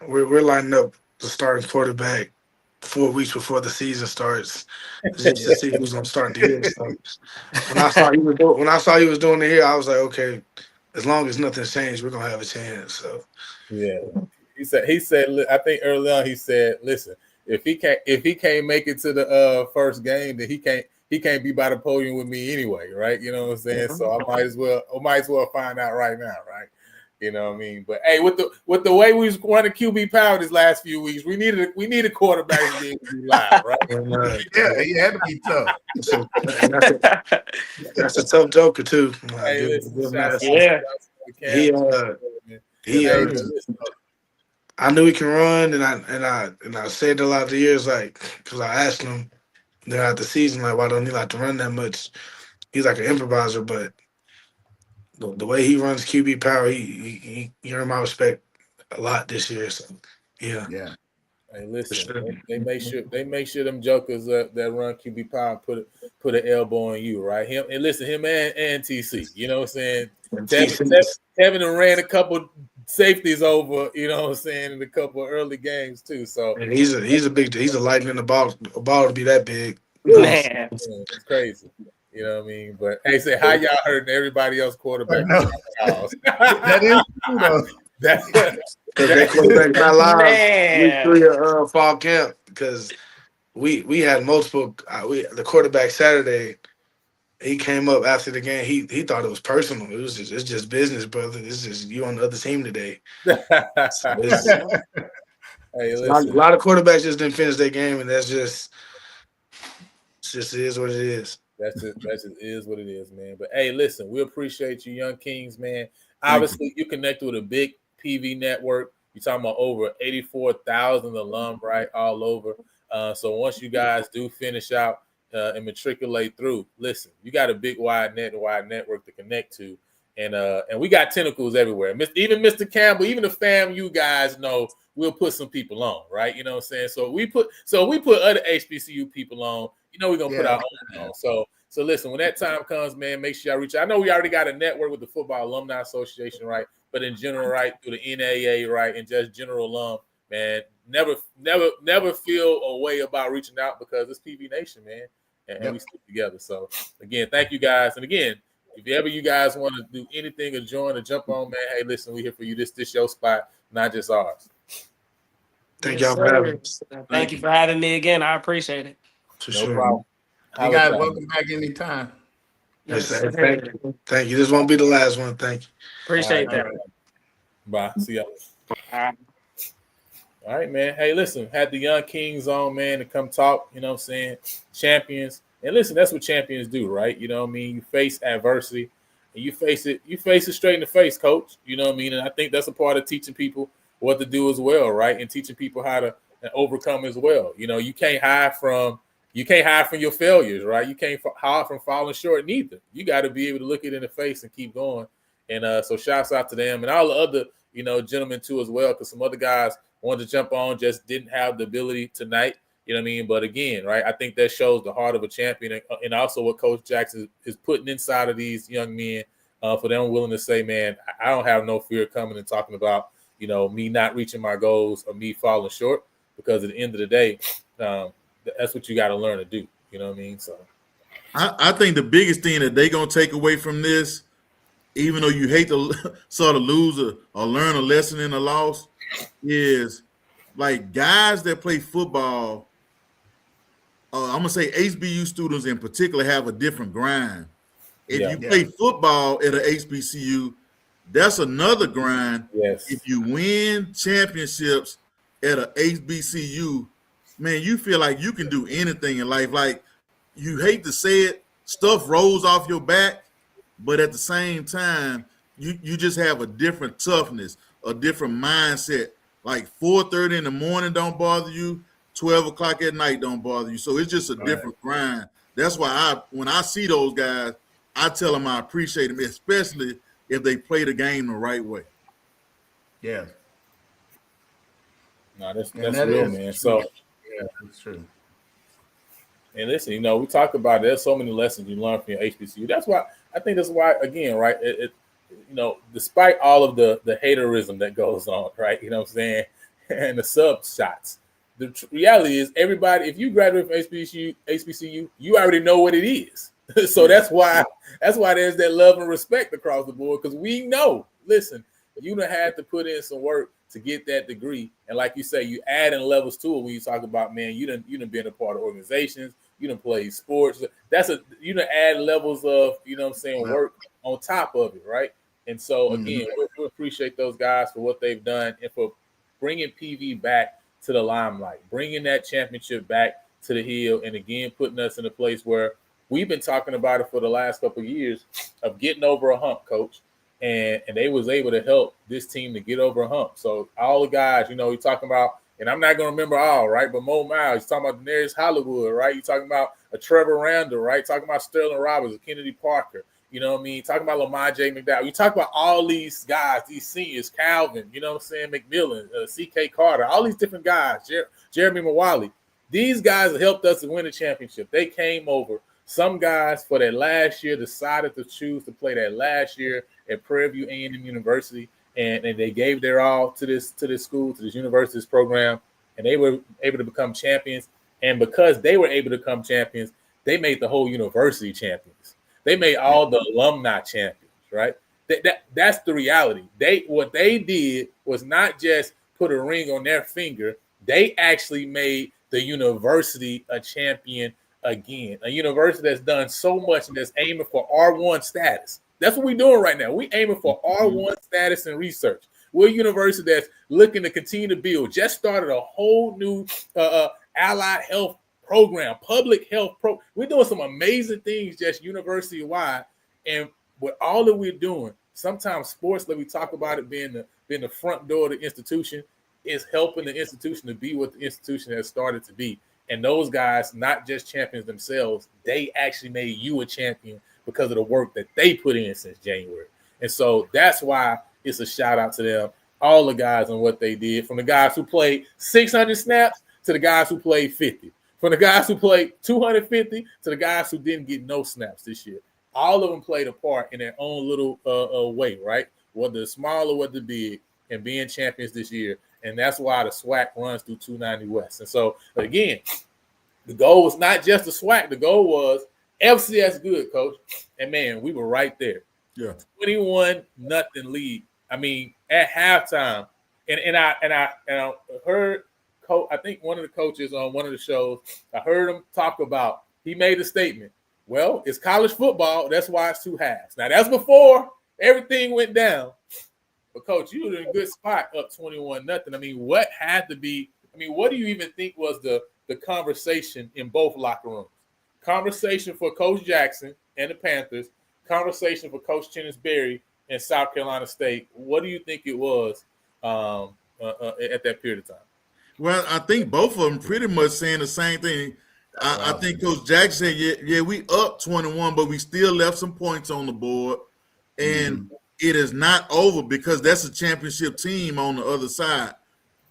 We're lining up the starting quarterback 4 weeks before the season starts, just to see who's gonna start the year. So when I saw he was doing it here, I was like, okay, as long as nothing's changed, we're gonna have a chance. So yeah, he said. I think early on he said, listen, if he can't make it to the first game, then he can't be by the podium with me anyway, right? You know what I'm saying? So I might as well find out right now, right? You know what I mean? But hey, with the way we was running QB power these last few weeks, we need a quarterback to be able to be live, right? Yeah, he had to be tough. That's a tough joker too. Hey, listen, I knew he can run, and I said a lot of the years, like, because I asked him throughout the season, like, why don't he like to run that much? He's like an improviser, but the way he runs QB power, he earned my respect a lot this year. So yeah. Hey, listen, sure. they make sure them jokers that run QB power put an elbow on you, right? Him and TC. You know what I'm saying? And TC, Tevin done ran a couple safeties over, you know what I'm saying, in a couple of early games too. So and he's a lightning about to be that big. Man. it's crazy. You know what I mean? But hey, say how y'all hurting everybody else quarterback? That is true though. Because that quarterback not live week Man. 3 of fall camp. Because we had multiple. The quarterback Saturday, he came up after the game. He thought it was personal. It's just business, brother. It's just you on the other team today. So Hey, a listen. lot of quarterbacks just didn't finish their game, and it is what it is. That just is what it is, man. But hey, listen, we appreciate you, Young Kings, man. Obviously, you connected with a big PV network. You're talking about over 84,000 alum, right, all over. So once you guys do finish out and matriculate through, listen, you got a big wide network to connect to, and we got tentacles everywhere. Even Mr. Campbell, even the fam, you guys know we'll put some people on, right? You know what I'm saying? So we put other HBCU people on. You know we're gonna put our own on. So listen, when that time comes, man, make sure y'all reach out. I know we already got a network with the Football Alumni Association, right? But in general, right, through the NAA, right, and just general alum, man, never feel a way about reaching out because it's PV Nation, man, and we stick together. So again, thank you guys. And again, if ever you guys want to do anything or join or jump on, man, hey, listen, we here for you. This your spot, not just ours. Thank y'all for having us. Thank you for having me again. I appreciate it. For No sure. problem. You guys welcome back anytime. Yes, Thank you. Thank you. This won't be the last one. Thank you. Appreciate that. Bye. See y'all. All right. All right, man. Hey, listen, had the Young Kings on, man, to come talk, you know what I'm saying? Champions. And listen, that's what champions do, right? You know what I mean? You face adversity and you face it straight in the face, coach. You know what I mean? And I think that's a part of teaching people what to do as well, right? And teaching people how to overcome as well. You know, you can't hide from your failures, right? You can't hide from falling short neither. You got to be able to look it in the face and keep going. And so shouts out to them and all the other, you know, gentlemen too as well, because some other guys wanted to jump on, just didn't have the ability tonight. You know what I mean? But again, right, I think that shows the heart of a champion and also what Coach Jackson is putting inside of these young men for them willing to say, man, I don't have no fear coming and talking about, you know, me not reaching my goals or me falling short, because at the end of the day, that's what you got to learn to do. You know what I mean? So I think the biggest thing that they're going to take away from this, even though you hate to sort of lose or learn a lesson in a loss, is like guys that play football, I'm going to say HBU students in particular have a different grind. If you play football at an HBCU, that's another grind. Yes. If you win championships at a HBCU, man, you feel like you can do anything in life. Like, you hate to say it, stuff rolls off your back, but at the same time, you just have a different toughness, a different mindset. Like 4:30 in the morning don't bother you, 12 o'clock at night don't bother you. So it's just a different grind. That's why when I see those guys, I tell them I appreciate them, especially if they play the game the right way. Yeah. No, that's real, man. True. So yeah, that's true. And listen, you know, we talk about there's so many lessons you learn from your HBCU. That's why again, right? You know, despite all of the haterism that goes on, right? You know what I'm saying, and the sub shots. The reality is, everybody, if you graduate from HBCU, you already know what it is. So that's why there's that love and respect across the board, because we know. Listen, you done had to put in some work to get that degree, and like you say, you add in levels to it when you talk about, man, you done been a part of organizations, you done played sports. You done add levels of, you know what I'm saying, work on top of it, right? And so again, we appreciate those guys for what they've done and for bringing PV back to the limelight, bringing that championship back to the hill, and again putting us in a place where we've been talking about it for the last couple of years of getting over a hump, coach. And they was able to help this team to get over a hump. So all the guys, you know, you're talking about, and I'm not going to remember all, right, but Mo Miles, you're talking about Daenerys Hollywood, right? You're talking about a Trevor Randall, right? Talking about Sterling Roberts, Kennedy Parker. You know what I mean? Talking about Lamar J. McDowell. You talk about all these guys, these seniors, Calvin, you know what I'm saying, McMillan, C.K. Carter, all these different guys, Jeremy Mawali. These guys helped us to win the championship. They came over. Some guys for that last year decided to choose to play that last year at Prairie View A&M University, and they gave their all to this school, to this university's program, and they were able to become champions. And because they were able to become champions, they made the whole university champions. They made all the alumni champions, right? That's the reality. What they did was not just put a ring on their finger. They actually made the university a champion again. A university that's done so much and that's aiming for R1 status. That's what we're doing right now. We're aiming for R1 status in research. We're a university that's looking to continue to build. Just started a whole new allied health program, public health program. We're doing some amazing things just university-wide. And with all that we're doing, sometimes sports, like we talk about it being the front door of the institution, is helping the institution to be what the institution has started to be. And those guys, not just champions themselves, they actually made you a champion because of the work that they put in since January. And so that's why it's a shout out to them, all the guys and what they did, from the guys who played 600 snaps to the guys who played 50. From the guys who played 250 to the guys who didn't get no snaps this year. All of them played a part in their own little way, right? Whether small or whether big, and being champions this year. And that's why the SWAC runs through 290 West. And so, again, the goal was not just the SWAC. The goal was FCS good, Coach. And, man, we were right there. Yeah. 21-0 lead. I mean, at halftime. And I heard – I think one of the coaches on one of the shows, I heard him talk about, he made a statement. Well, it's college football. That's why it's 2 halves. Now, that's before everything went down. But, Coach, you were in a good spot up 21-0. I mean, what do you even think was the conversation in both locker rooms? Conversation for Coach Jackson and the Panthers, conversation for Coach Chennis-Berry and South Carolina State. What do you think it was at that period of time? Well, I think both of them pretty much saying the same thing. I think Coach Jackson said, yeah, we up 21, but we still left some points on the board. And it is not over because that's a championship team on the other side.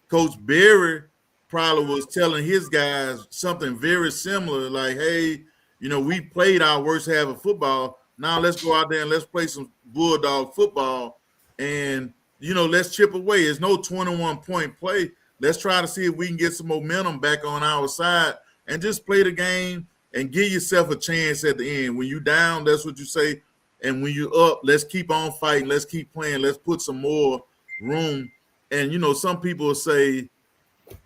Coach Berry probably was telling his guys something very similar, like, hey, we played our worst half of football. Now let's go out there and let's play some Bulldog football. And, let's chip away. It's no 21-point play. Let's try to see if we can get some momentum back on our side and just play the game and give yourself a chance at the end. When you're down, that's what you say. And when you're up, let's keep on fighting. Let's keep playing. Let's put some more room. And, some people say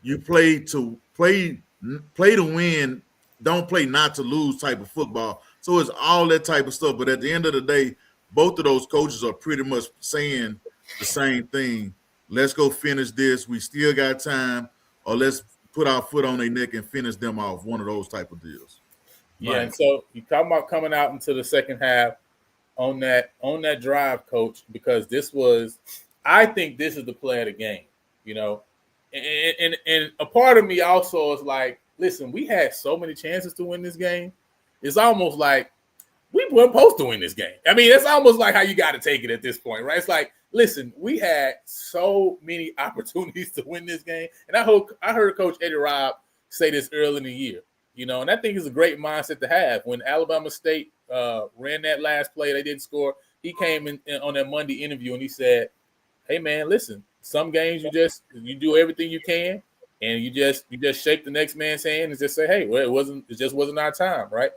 you play to win, don't play not to lose type of football. So it's all that type of stuff. But at the end of the day, both of those coaches are pretty much saying the same thing. Let's go finish this. We still got time, or let's put our foot on their neck and finish them off. One of those type of deals. Yeah, Right. and so you talking about coming out into the second half on that drive, Coach, because I think this is the play of the game, And a part of me also is like, listen, we had so many chances to win this game. It's almost like we weren't supposed to win this game. I mean, it's almost like how you got to take it at this point, right? It's like, listen, we had so many opportunities to win this game. And I heard Coach Eddie Robb say this early in the year, and I think it's a great mindset to have. When Alabama State ran that last play, they didn't score. He came in on that Monday interview and he said, hey, man, listen, some games you do everything you can and you just shake the next man's hand and just say, hey, well, it just wasn't our time, right?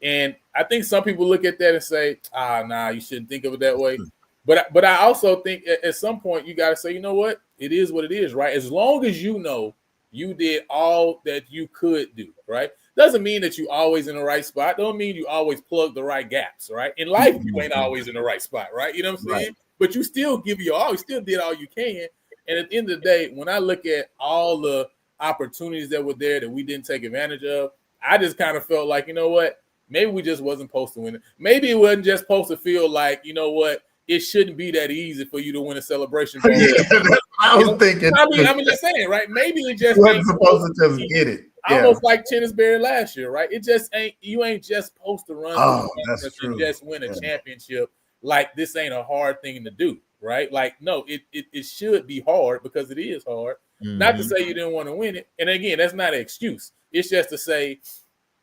And I think some people look at that and say, nah, you shouldn't think of it that way. But I also think at some point you got to say, you know what? It is what it is, right? As long as you know you did all that you could do, right? Doesn't mean that you always in the right spot. Don't mean you always plug the right gaps, right? In life, you ain't always in the right spot, right? You know what I'm saying? Right. But you still give your all. You still did all you can. And at the end of the day, when I look at all the opportunities that were there that we didn't take advantage of, I just kind of felt like, you know what? Maybe we just wasn't supposed to win it. Maybe it wasn't just supposed to feel like, you know what? It shouldn't be that easy for you to win a celebration. I was thinking. I'm just saying, right? Maybe it just wasn't supposed to just get it. almost like Tennisberry last year, right? It just ain't, you ain't just supposed to run through the that's conference true. and just win a championship. Like, this ain't a hard thing to do, right? Like, no, it should be hard because it is hard. Not to say you didn't want to win it. And again, that's not an excuse. It's just to say,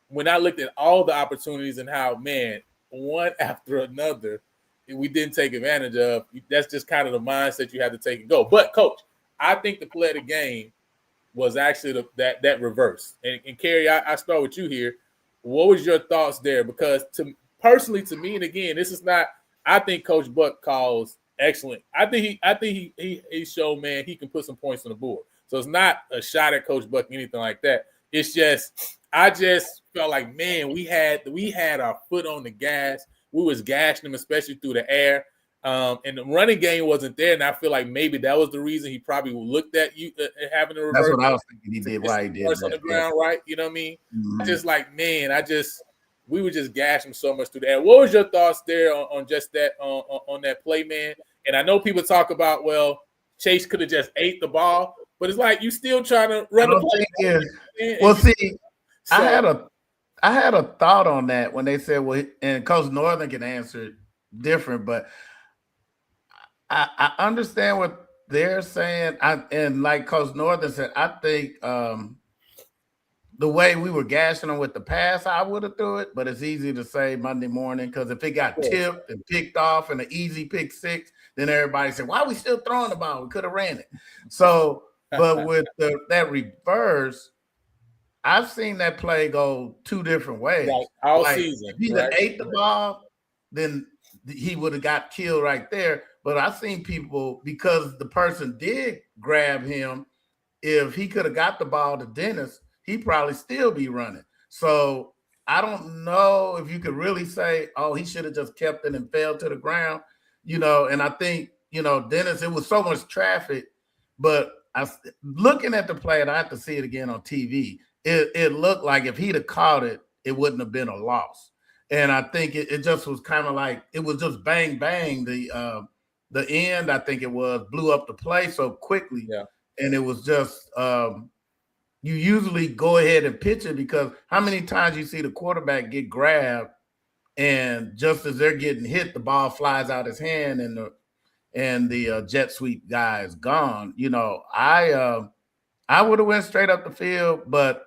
when I looked at all the opportunities and how, man, one after another, we didn't take advantage of, that's just kind of the mindset you have to take and go. But, Coach, I think the play of the game was actually that reverse. And Kerry, I start with you here. What was your thoughts there? Because personally to me, and again, this is not, I think Coach Buck calls excellent. I think he showed, man, he can put some points on the board. So it's not a shot at Coach Buck, anything like that. It's just, I just felt like, man, we had our foot on the gas. We was gashing them, especially through the air. And the running game wasn't there, and I feel like maybe that was the reason he probably looked at you having a reverse. That's what I was thinking. He did why he did on the ground, right? You know what I mean? I just like, man, we would just gash him so much through the air. What was your thoughts there on just that on that play, man? And I know people talk about, well, Chase could have just ate the ball, but it's like you still trying to run the play. Well, see, so, I had a thought on that when they said, well, and Coach Northern can answer it different, but I understand what they're saying. And like Coach Northern said, I think the way we were gashing them with the pass, I would have threw it, but it's easy to say Monday morning because if it got tipped and picked off and an easy pick six, then everybody said, why are we still throwing the ball? We could have ran it. So, but with that reverse, I've seen that play go two different ways. Right. All season. If he ate the ball, then he would have got killed right there. But I've seen people, because the person did grab him, if he could have got the ball to Dennis, he'd probably still be running. So I don't know if you could really say, oh, he should have just kept it and fell to the ground, and I think, Dennis, it was so much traffic, but looking at the play, and I have to see it again on TV, it looked like if he'd have caught it, it wouldn't have been a loss. And I think it just was kind of like, it was just bang, bang. The end, I think it was, blew up the play so quickly. Yeah. And it was just, you usually go ahead and pitch it, because how many times you see the quarterback get grabbed and just as they're getting hit, the ball flies out his hand and the jet sweep guy is gone. I would have went straight up the field, but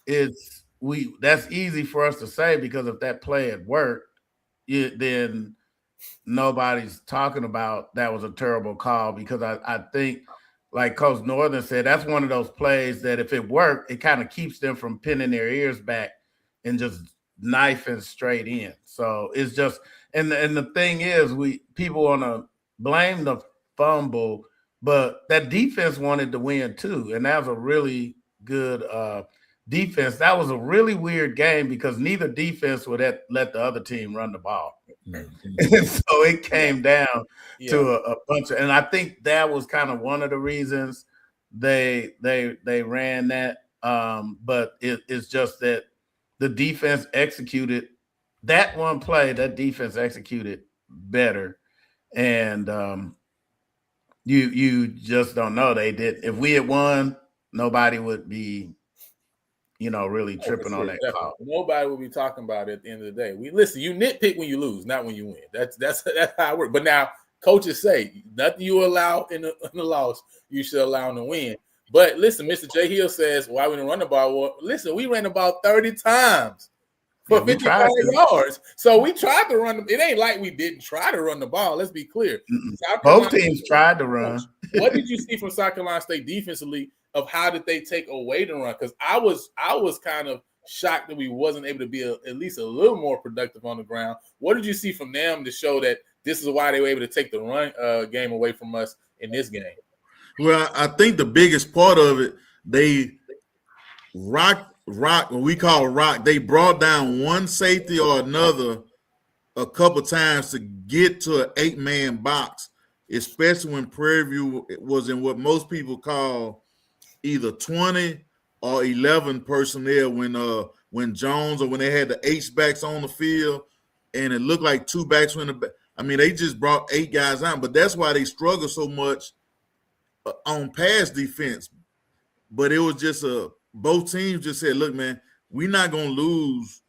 that's easy for us to say, because if that play had worked, then nobody's talking about that was a terrible call, because I think, like Coach Northern said, that's one of those plays that if it worked, it kind of keeps them from pinning their ears back and just knifing straight in. So it's just, and the thing is, people want to blame the fumble, but that defense wanted to win too, and that was a really good defense. That was a really weird game because neither defense would let the other team run the ball. And so it came down to a bunch of, and I think that was kind of one of the reasons they ran that. But it's just that the defense executed that one play. That defense executed better, and you just don't know. They did. If we had won, nobody would be, really tripping on that call. Nobody will be talking about it at the end of the day. Listen, you nitpick when you lose, not when you win. That's how it works. But now coaches say nothing you allow in the loss, you should allow in the win. But listen, Mr. J. Hill says, why we didn't run the ball? Well, listen, we ran about 30 times for 55 yards. So we tried to run. It ain't like we didn't try to run the ball. Let's be clear. Both teams tried to run. What did you see from South Carolina State defensively? Of how did they take away the run? Because I was kind of shocked that we wasn't able to be at least a little more productive on the ground. What did you see from them to show that this is why they were able to take the run game away from us in this game? Well, I think the biggest part of it, they rock, what we call rock. They brought down one safety or another a couple times to get to an 8-man box, especially when Prairie View was in what most people call either 20 or 11 personnel when Jones or when they had the H-backs on the field, and it looked like 2 backs were in the back. I mean, they just brought 8 guys out, but that's why they struggle so much on pass defense. But it was just both teams just said, look, man, we're not going to lose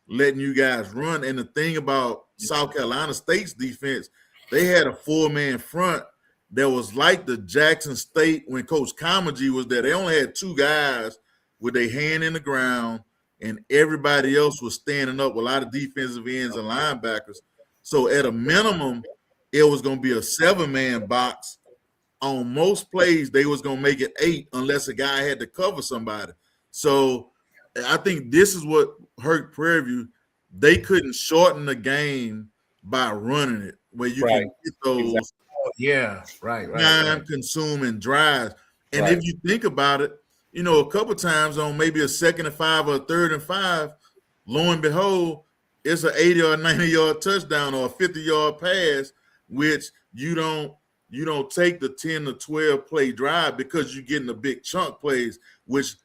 letting you guys run. And the thing about South Carolina State's defense, they had a 4-man front that was like the Jackson State when Coach Comergy was there. They only had 2 guys with their hand in the ground, and everybody else was standing up with a lot of defensive ends and linebackers. So at a minimum, it was going to be a 7-man box. On most plays, they was going to make it 8 unless a guy had to cover somebody. So I think this is what hurt Prairie View. They couldn't shorten the game by running it, where you can get those time-consuming drives. And if you think about it, you know, a couple times on maybe a 2nd and 5 or a 3rd and 5, lo and behold, it's an 80 or 90-yard touchdown or a 50-yard pass, which you don't take the 10 to 12 play drive because you're getting the big chunk plays, which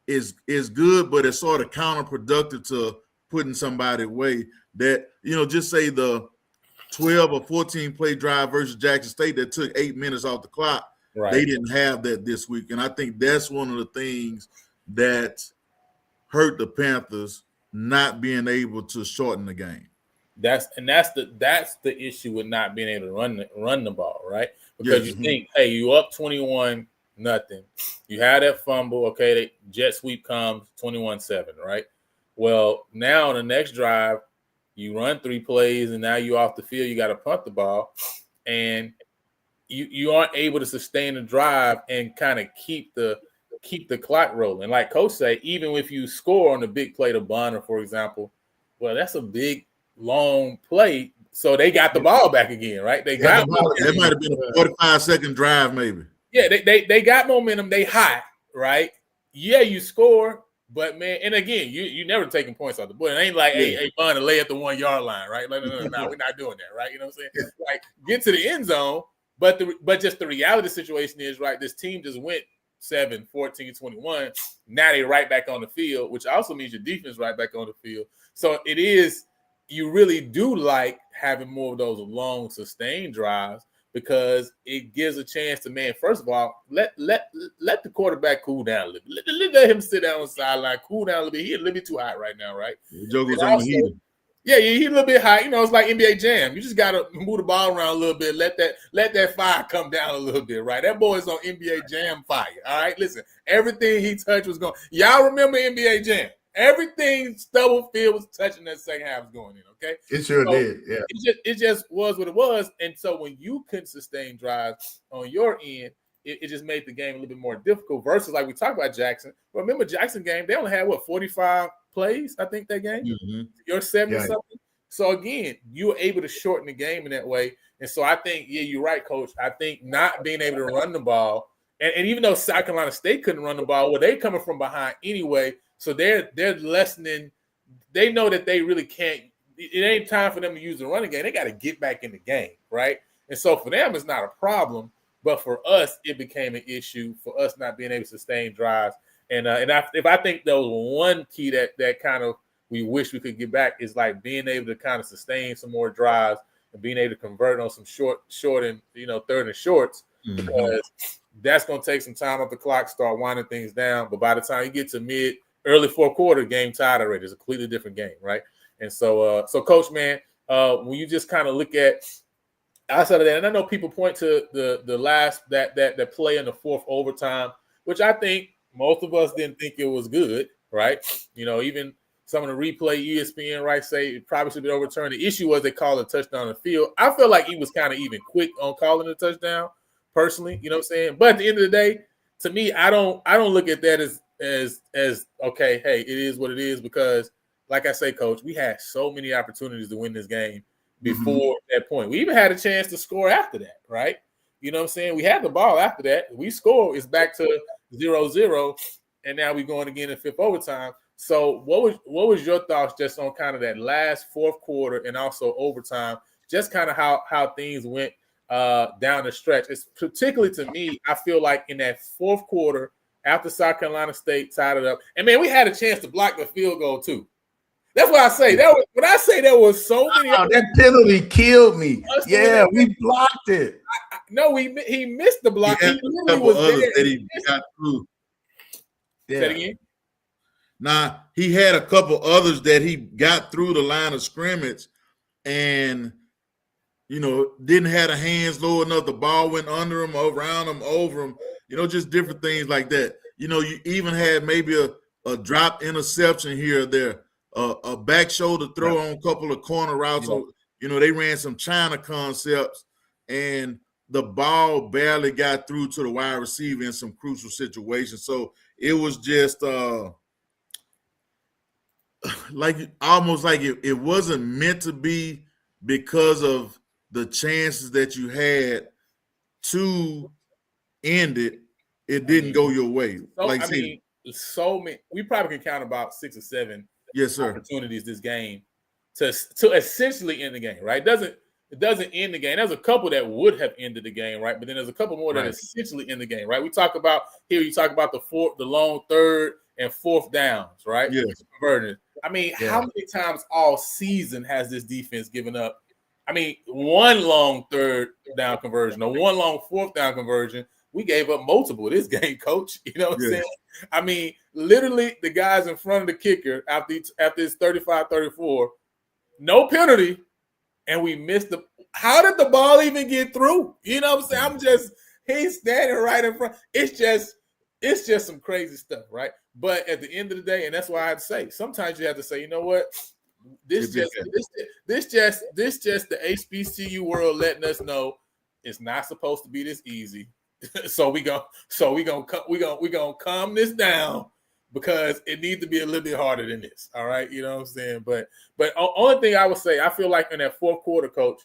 is good, but it's sort of counterproductive to putting somebody away. That, you know, just say the 12 or 14 play drive versus Jackson State that took 8 minutes off the clock. They didn't have that this week. And I think that's one of the things that hurt the Panthers, not being able to shorten the game. That's the issue with not being able to run the ball, right? Because you think, hey, you up 21-0. You had that fumble, okay, the jet sweep comes 21-7, right? Well, now on the next drive, you run 3 plays, and now you off the field, you got to punt the ball, and you aren't able to sustain the drive and kind of keep the clock rolling. Like Coach say, even if you score on the big play to Bonner, for example, well, that's a big long play, so they got the ball back again, right? They got that might have been a 45-second drive, maybe. Yeah, they got momentum. They hot, right? Yeah, you score, but man, and again, you never taking points off the board. It ain't like hey, Bonner, lay at the 1-yard line, right? No, we're not doing that, right? You know what I'm saying? Like, get to the end zone, but just the reality situation is, right, this team just went 7, 14, 21. Now they right back on the field, which also means your defense right back on the field. So it is. You really do like having more of those long, sustained drives because it gives a chance to, man, first of all, let the quarterback cool down a little bit. Let him sit down on the sideline, cool down a little bit. He's a little bit too hot right now, right? The Joker's on the heat. Yeah, he's a little bit hot. You know, it's like NBA Jam. You just got to move the ball around a little bit. Let that fire come down a little bit, right? That boy's on NBA Jam fire, all right? Listen, everything he touched was going. Y'all remember NBA Jam? Everything Stubblefield was touching that second half was going in, okay? It sure did, yeah. It just was what it was. And so when you couldn't sustain drives on your end, it just made the game a little bit more difficult versus like we talked about Jackson. Remember Jackson game, they only had, 45 plays, I think, that game? Mm-hmm. You're 70 something. So, again, you were able to shorten the game in that way. And so I think, yeah, you're right, Coach. I think not being able to run the ball, and even though South Carolina State couldn't run the ball, well, they coming from behind anyway. So they're lessening. They know that they really can't. It ain't time for them to use the running game. They got to get back in the game, right? And so for them, it's not a problem. But for us, it became an issue for us not being able to sustain drives. And if I think there was one key that kind of we wish we could get back is like being able to kind of sustain some more drives and being able to convert on some short and 3rd and shorts, because that's going to take some time off the clock, start winding things down. But by the time you get to early 4th quarter, game tied already. It's a completely different game, right? And so Coach, man, when you just kind of look at outside of that, and I know people point to the last that play in the 4th overtime, which I think most of us didn't think it was good, right? Even some of the replay ESPN, right, say it probably should be overturned. The issue was they called a touchdown on the field. I feel like he was kind of even quick on calling a touchdown, personally. You know what I'm saying? But at the end of the day, to me, I don't look at that as okay, hey, it is what it is, because like I say, Coach, we had so many opportunities to win this game before that point. We even had a chance to score after that, right? You know what I'm saying? We had the ball after that. We score, it's back to 0-0, and now we're going again in 5th overtime. So what was your thoughts just on kind of that last 4th quarter and also overtime, just kind of how things went down the stretch? It's particularly to me, I feel like in that 4th quarter, after South Carolina State tied it up. And, man, we had a chance to block the field goal, too. That's what I say. When I say there was so many. That penalty killed me. Yeah, we blocked it. No, he missed the block. He literally was there. That he got through. Yeah. Say it again? Now, he had a couple others that he got through the line of scrimmage and, didn't have the hands low enough. The ball went under him, around him, over him, just different things like that. You even had maybe a drop interception here or there, a back shoulder throw on a couple of corner routes. So, they ran some China concepts and the ball barely got through to the wide receiver in some crucial situations. So it was just almost like it wasn't meant to be because of the chances that you had to end it. It didn't go your way. So many. We probably can count about 6 or 7 yes, sir. opportunities this game to essentially end the game, right? It doesn't end the game. There's a couple that would have ended the game, right? But then there's a couple more that essentially end the game, right? You talk about the long 3rd and 4th downs, right? Yes. Converted. How many times all season has this defense given up? One long 3rd down conversion or one long 4th down conversion. We gave up multiple this game, coach. You know what I'm saying? Literally the guys in front of the kicker after it's 35-34, no penalty. And we missed how did the ball even get through? You know what I'm saying? He's standing right in front. It's just some crazy stuff, right? But at the end of the day, and that's why I'd say sometimes you have to say, you know what? This just the HBCU world letting us know it's not supposed to be this easy. so we gonna calm this down because it needs to be a little bit harder than this. All right, you know what I'm saying? But only thing I would say, I feel like in that 4th quarter, coach,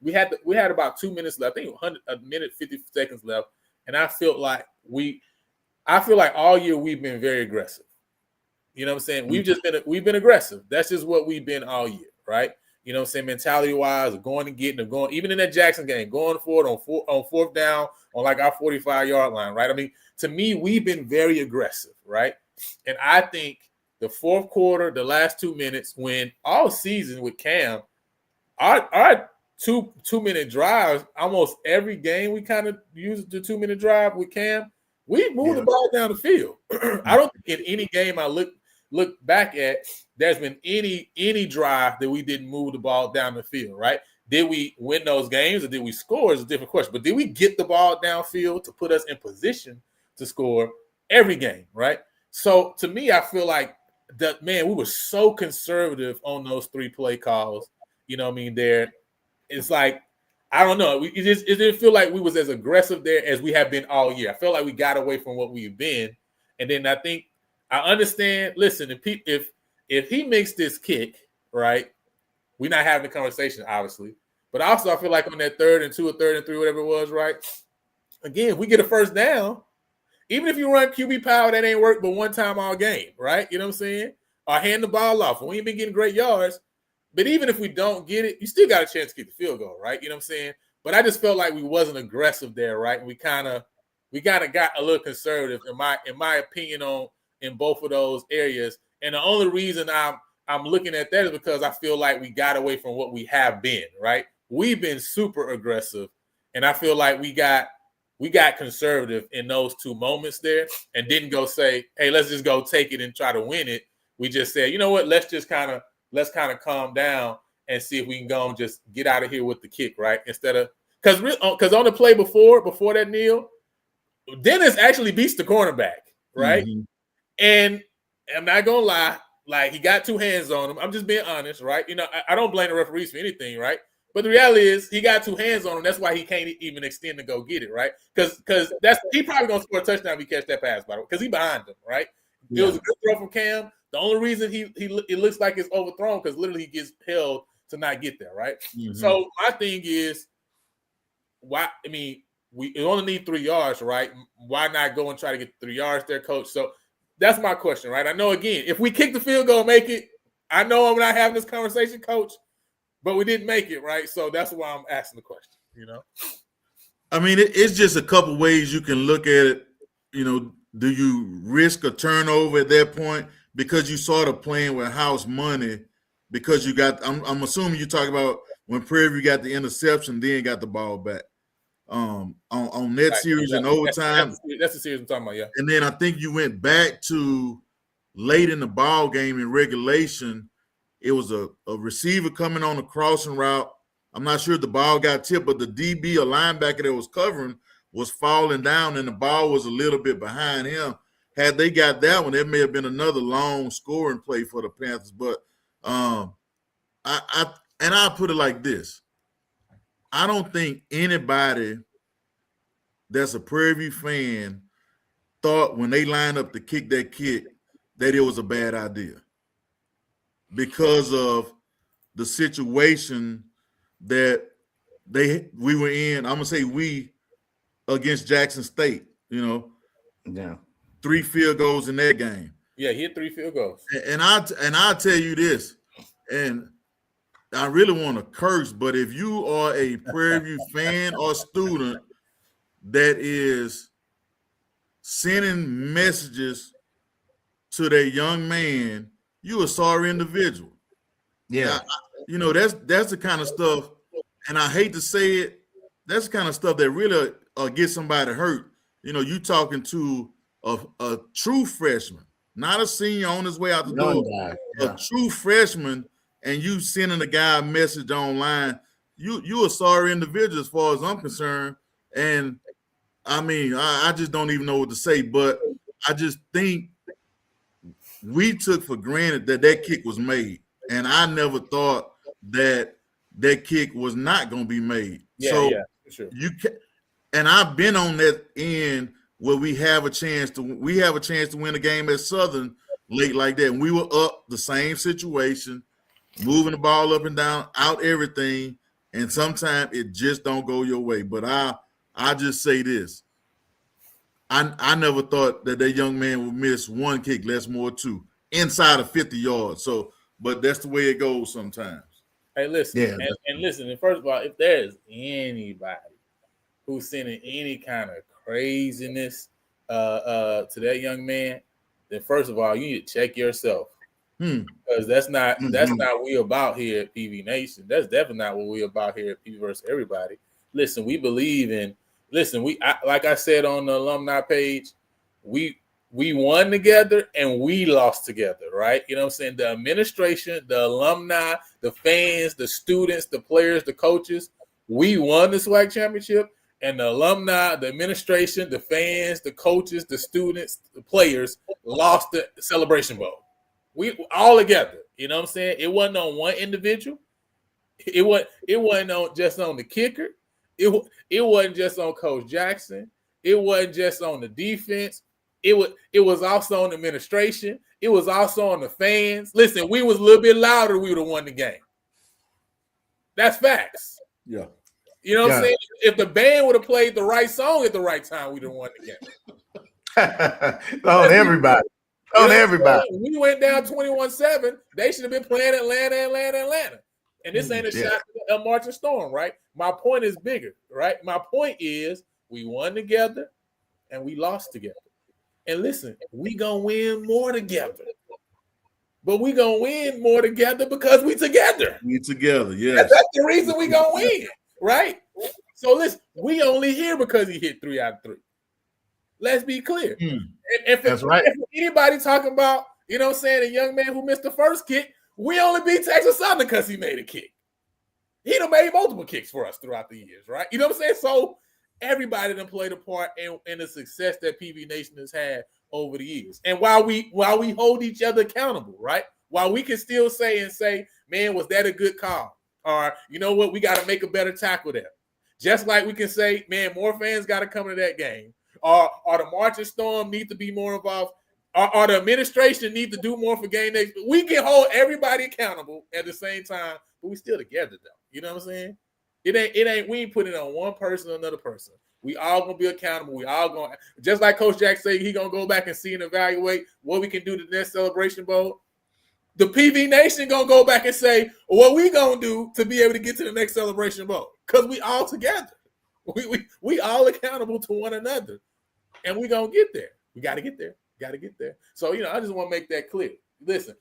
we had about 2 minutes left. I think a minute 50 seconds left, and I feel like all year we've been very aggressive. You know what I'm saying? We've been aggressive. That's just what we've been all year, right? You know what I'm saying? Mentality wise, going and getting, going even in that Jackson game, going for it on 4th down on like our 45-yard line, right? To me, we've been very aggressive, right? And I think the 4th quarter, the last 2 minutes, when all season with Cam, our 2-minute drives, almost every game we kind of use the 2-minute drive with Cam. We moved the ball down the field. I don't think in any game I look back at, there's been any drive that we didn't move the ball down the field, right? Did we win those games or did we score is a different question. But did we get the ball downfield to put us in position to score every game, right? So to me, I feel like we were so conservative on those 3 play calls. You know what I mean? There, it's like, I don't know. It didn't feel like we was as aggressive there as we have been all year. I felt like we got away from what we've been. And then I think I understand. Listen, if he makes this kick, right, we're not having a conversation, obviously. But also, I feel like on that 3rd and 2 or 3rd and 3, whatever it was, right? Again, if we get a first down, even if you run QB power, that ain't worked but one time all game, right? You know what I'm saying? Or hand the ball off. We ain't been getting great yards. But even if we don't get it, you still got a chance to get the field goal, right? You know what I'm saying? But I just felt like we wasn't aggressive there, right? And we kind of got a little conservative, in my opinion, in both of those areas. And the only reason I'm looking at that is because I feel like we got away from what we have been, right? We've been super aggressive, and I feel like we got conservative in those 2 moments there, and didn't go say, "Hey, let's just go take it and try to win it." We just said, "You know what? Let's kind of calm down and see if we can go and just get out of here with the kick," right? Instead of because on the play before that, Neil, Dennis actually beats the cornerback, right? Mm-hmm. And I'm not gonna lie, like he got 2 hands on him. I'm just being honest, right? You know, I don't blame the referees for anything, right? But the reality is he got 2 hands on him. That's why he can't even extend to go get it, right? Because he probably gonna score a touchdown if he catch that pass, by the way, because he behind him, right? Yeah. It was a good throw from Cam. The only reason it looks like it's overthrown because literally he gets held to not get there, right? Mm-hmm. So my thing is, why? I mean, we only need 3 yards, right? Why not go and try to get 3 yards there, coach? So that's my question, right? I know, again, if we kick the field goal, make it. I know I'm not having this conversation, coach, but we didn't make it, right? So that's why I'm asking the question, you know? I mean, it's just a couple ways you can look at it. You know, do you risk a turnover at that point because you sort of playing with house money because you got – I'm assuming you're talking about when Prairie View got the interception, then got the ball back. On that series in overtime. That's the series I'm talking about, yeah. And then I think you went back to late in the ball game in regulation, it was a receiver coming on a crossing route. I'm not sure if the ball got tipped, but the DB or linebacker that was covering was falling down, and the ball was a little bit behind him. Had they got that one, it may have been another long scoring play for the Panthers. But I'll put it like this. I don't think anybody that's a Prairie View fan thought when they lined up to kick that kick that it was a bad idea because of the situation that we were in. I'm gonna say we against Jackson State, Yeah. 3 field goals in that game. Yeah, he hit 3 field goals. And I'll tell you this, and I really want to curse, but if you are a Prairie View fan or student that is sending messages to that young man, you a sorry individual. Yeah. That's the kind of stuff, and I hate to say it, that's the kind of stuff that really gets somebody hurt. You talking to a true freshman, not a senior on his way out the door, a true freshman, and you sending a guy a message online, you a sorry individual as far as I'm concerned. And I mean, I just don't even know what to say, but I just think we took for granted that kick was made. And I never thought that kick was not going to be made. Yeah, for sure. And I've been on that end where we have a chance to win a game at Southern late like that. And we were up the same situation, moving the ball up and down, out everything, and sometimes it just don't go your way. But I just say this. I never thought that young man would miss one kick, less more two, inside of 50 yards. So, but that's the way it goes sometimes. Hey, listen, and listen, and first of all, if there's anybody who's sending any kind of craziness to that young man, then first of all, you need to check yourself. Because that's not what we about here at PV Nation. That's definitely not what we about here at PV versus everybody. Listen, we believe in. Listen, like I said on the alumni page, we won together and we lost together, right? You know what I'm saying? The administration, the alumni, the fans, the students, the players, the coaches, we won the SWAC championship, and the alumni, the administration, the fans, the coaches, the students, the players lost the Celebration Bowl. We all together. You know what I'm saying? It wasn't on one individual. It wasn't just on the kicker. It wasn't just on Coach Jackson. It wasn't just on the defense. It was also on the administration. It was also on the fans. Listen, we was a little bit louder, we would have won the game. That's facts. Yeah. You know what I'm saying? If the band would have played the right song at the right time, we'd have won the game. On everybody. On everybody. We went down 21-7. They should have been playing Atlanta. And this ain't a shot at a marching storm, right? My point is bigger, right? My point is we won together and we lost together. And listen, we gonna win more together. But we gonna win more together because we together. We together, yes. That's the reason we gonna win, right? So listen, we only here because he hit 3 out of 3. Let's be clear. That's right. If anybody talking about, you know what I'm saying, a young man who missed the first kick, we only beat Texas Southern because he made a kick. He done made multiple kicks for us throughout the years, right? You know what I'm saying? So everybody done played a part in the success that PV Nation has had over the years. And while we hold each other accountable, right? While we can still say, man, was that a good call? Or, you know what, we got to make a better tackle there. Just like we can say, man, more fans got to come to that game. Or the Marching Storm need to be more involved. Or the administration need to do more for game days. We can hold everybody accountable at the same time, but we still together though. You know what I'm saying? It ain't. We ain't putting it on one person or another person. We all gonna be accountable. We all gonna, just like Coach Jack said, he gonna go back and see and evaluate what we can do to the next Celebration Bowl. The PV Nation gonna go back and say what we gonna do to be able to get to the next Celebration Bowl, because we all together. We all accountable to one another, and we gonna get there. We got to get there. Got to get there. So, I just want to make that clear. Listen,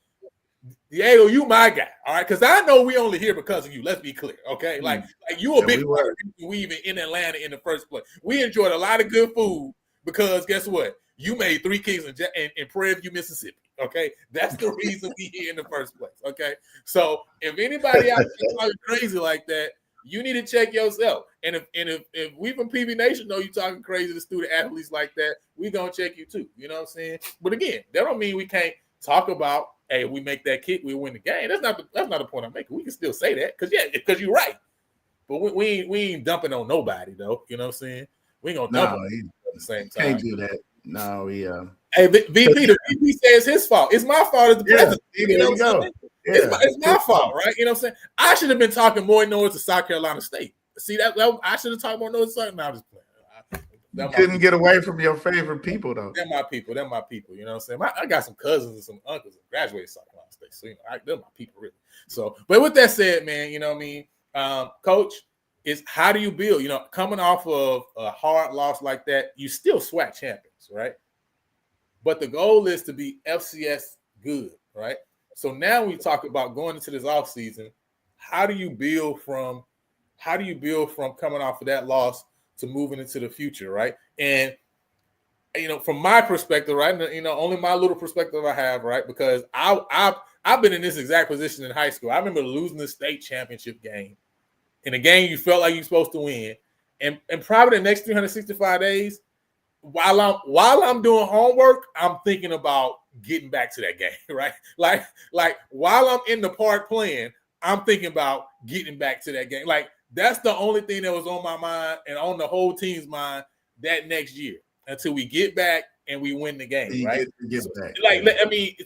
Diego, you my guy, all right? Because I know we only here because of you. Let's be clear, okay? Like you a big part of we even in Atlanta in the first place. We enjoyed a lot of good food because guess what? You made 3 kicks in Prairie View, Mississippi, Okay, that's the reason we here in the first place. Okay, so if anybody out there talking crazy like that, you need to check yourself. And if we from PV Nation know you talking crazy to student athletes like that, we gonna check you too. You know what I'm saying? But again, that don't mean we can't talk about, hey, we make that kick, we win the game. That's not the point I'm making. We can still say that because you're right. But we ain't dumping on nobody though. You know what I'm saying? We ain't gonna dump on at the same time. Can't do that. No, yeah. Hey, VP, the VP says his fault. It's my fault as the president. You know what I'm saying? It's my fault, right? You know what I'm saying? I should have been talking more noise to South Carolina State. See that I should have talked more noise to South. No, I'm just playing. You couldn't get away from your favorite people, though. They're my people. You know what I'm saying? I got some cousins and some uncles that graduated South Carolina State. So, they're my people, really. So, but with that said, man, you know what I mean? Coach, is how do you build? You know, coming off of a hard loss like that, you still SWAC champions, right? But the goal is to be FCS good, right? So now we talk about going into this offseason, how do you build from coming off of that loss to moving into the future, right? And from my perspective, right? Only my little perspective I have, right? Because I've been in this exact position in high school. I remember losing the state championship game in a game you felt like you're supposed to win, and probably the next 365 days. While I'm doing homework, I'm thinking about getting back to that game, right? Like while I'm in the park playing, I'm thinking about getting back to that game. Like that's the only thing that was on my mind and on the whole team's mind that next year until we get back and we win the game, right?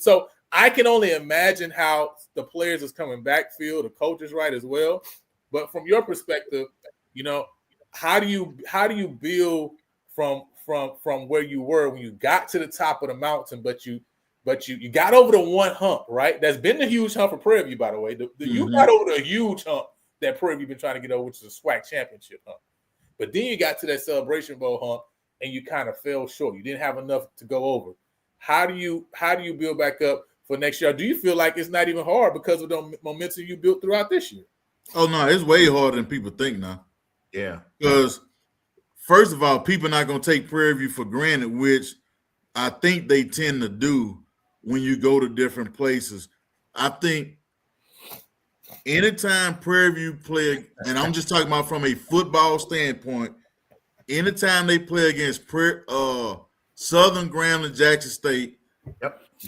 So I can only imagine how the players is coming back feel, the coaches, right, as well. But from your perspective, how do you build from where you were when you got to the top of the mountain, but you got over the one hump, right? That's been the huge hump for Prairie View, by the way. You got over the huge hump that Prairie View been trying to get over, which is a SWAC championship hump. But then you got to that Celebration Bowl hump and you kind of fell short. You didn't have enough to go over. How do you build back up for next year? Do you feel like it's not even hard because of the momentum you built throughout this year? Oh no, it's way harder than people think now. Yeah. Because first of all, people are not going to take Prairie View for granted, which I think they tend to do when you go to different places. I think anytime Prairie View play, and I'm just talking about from a football standpoint, anytime they play against Southern Grambling, Jackson State,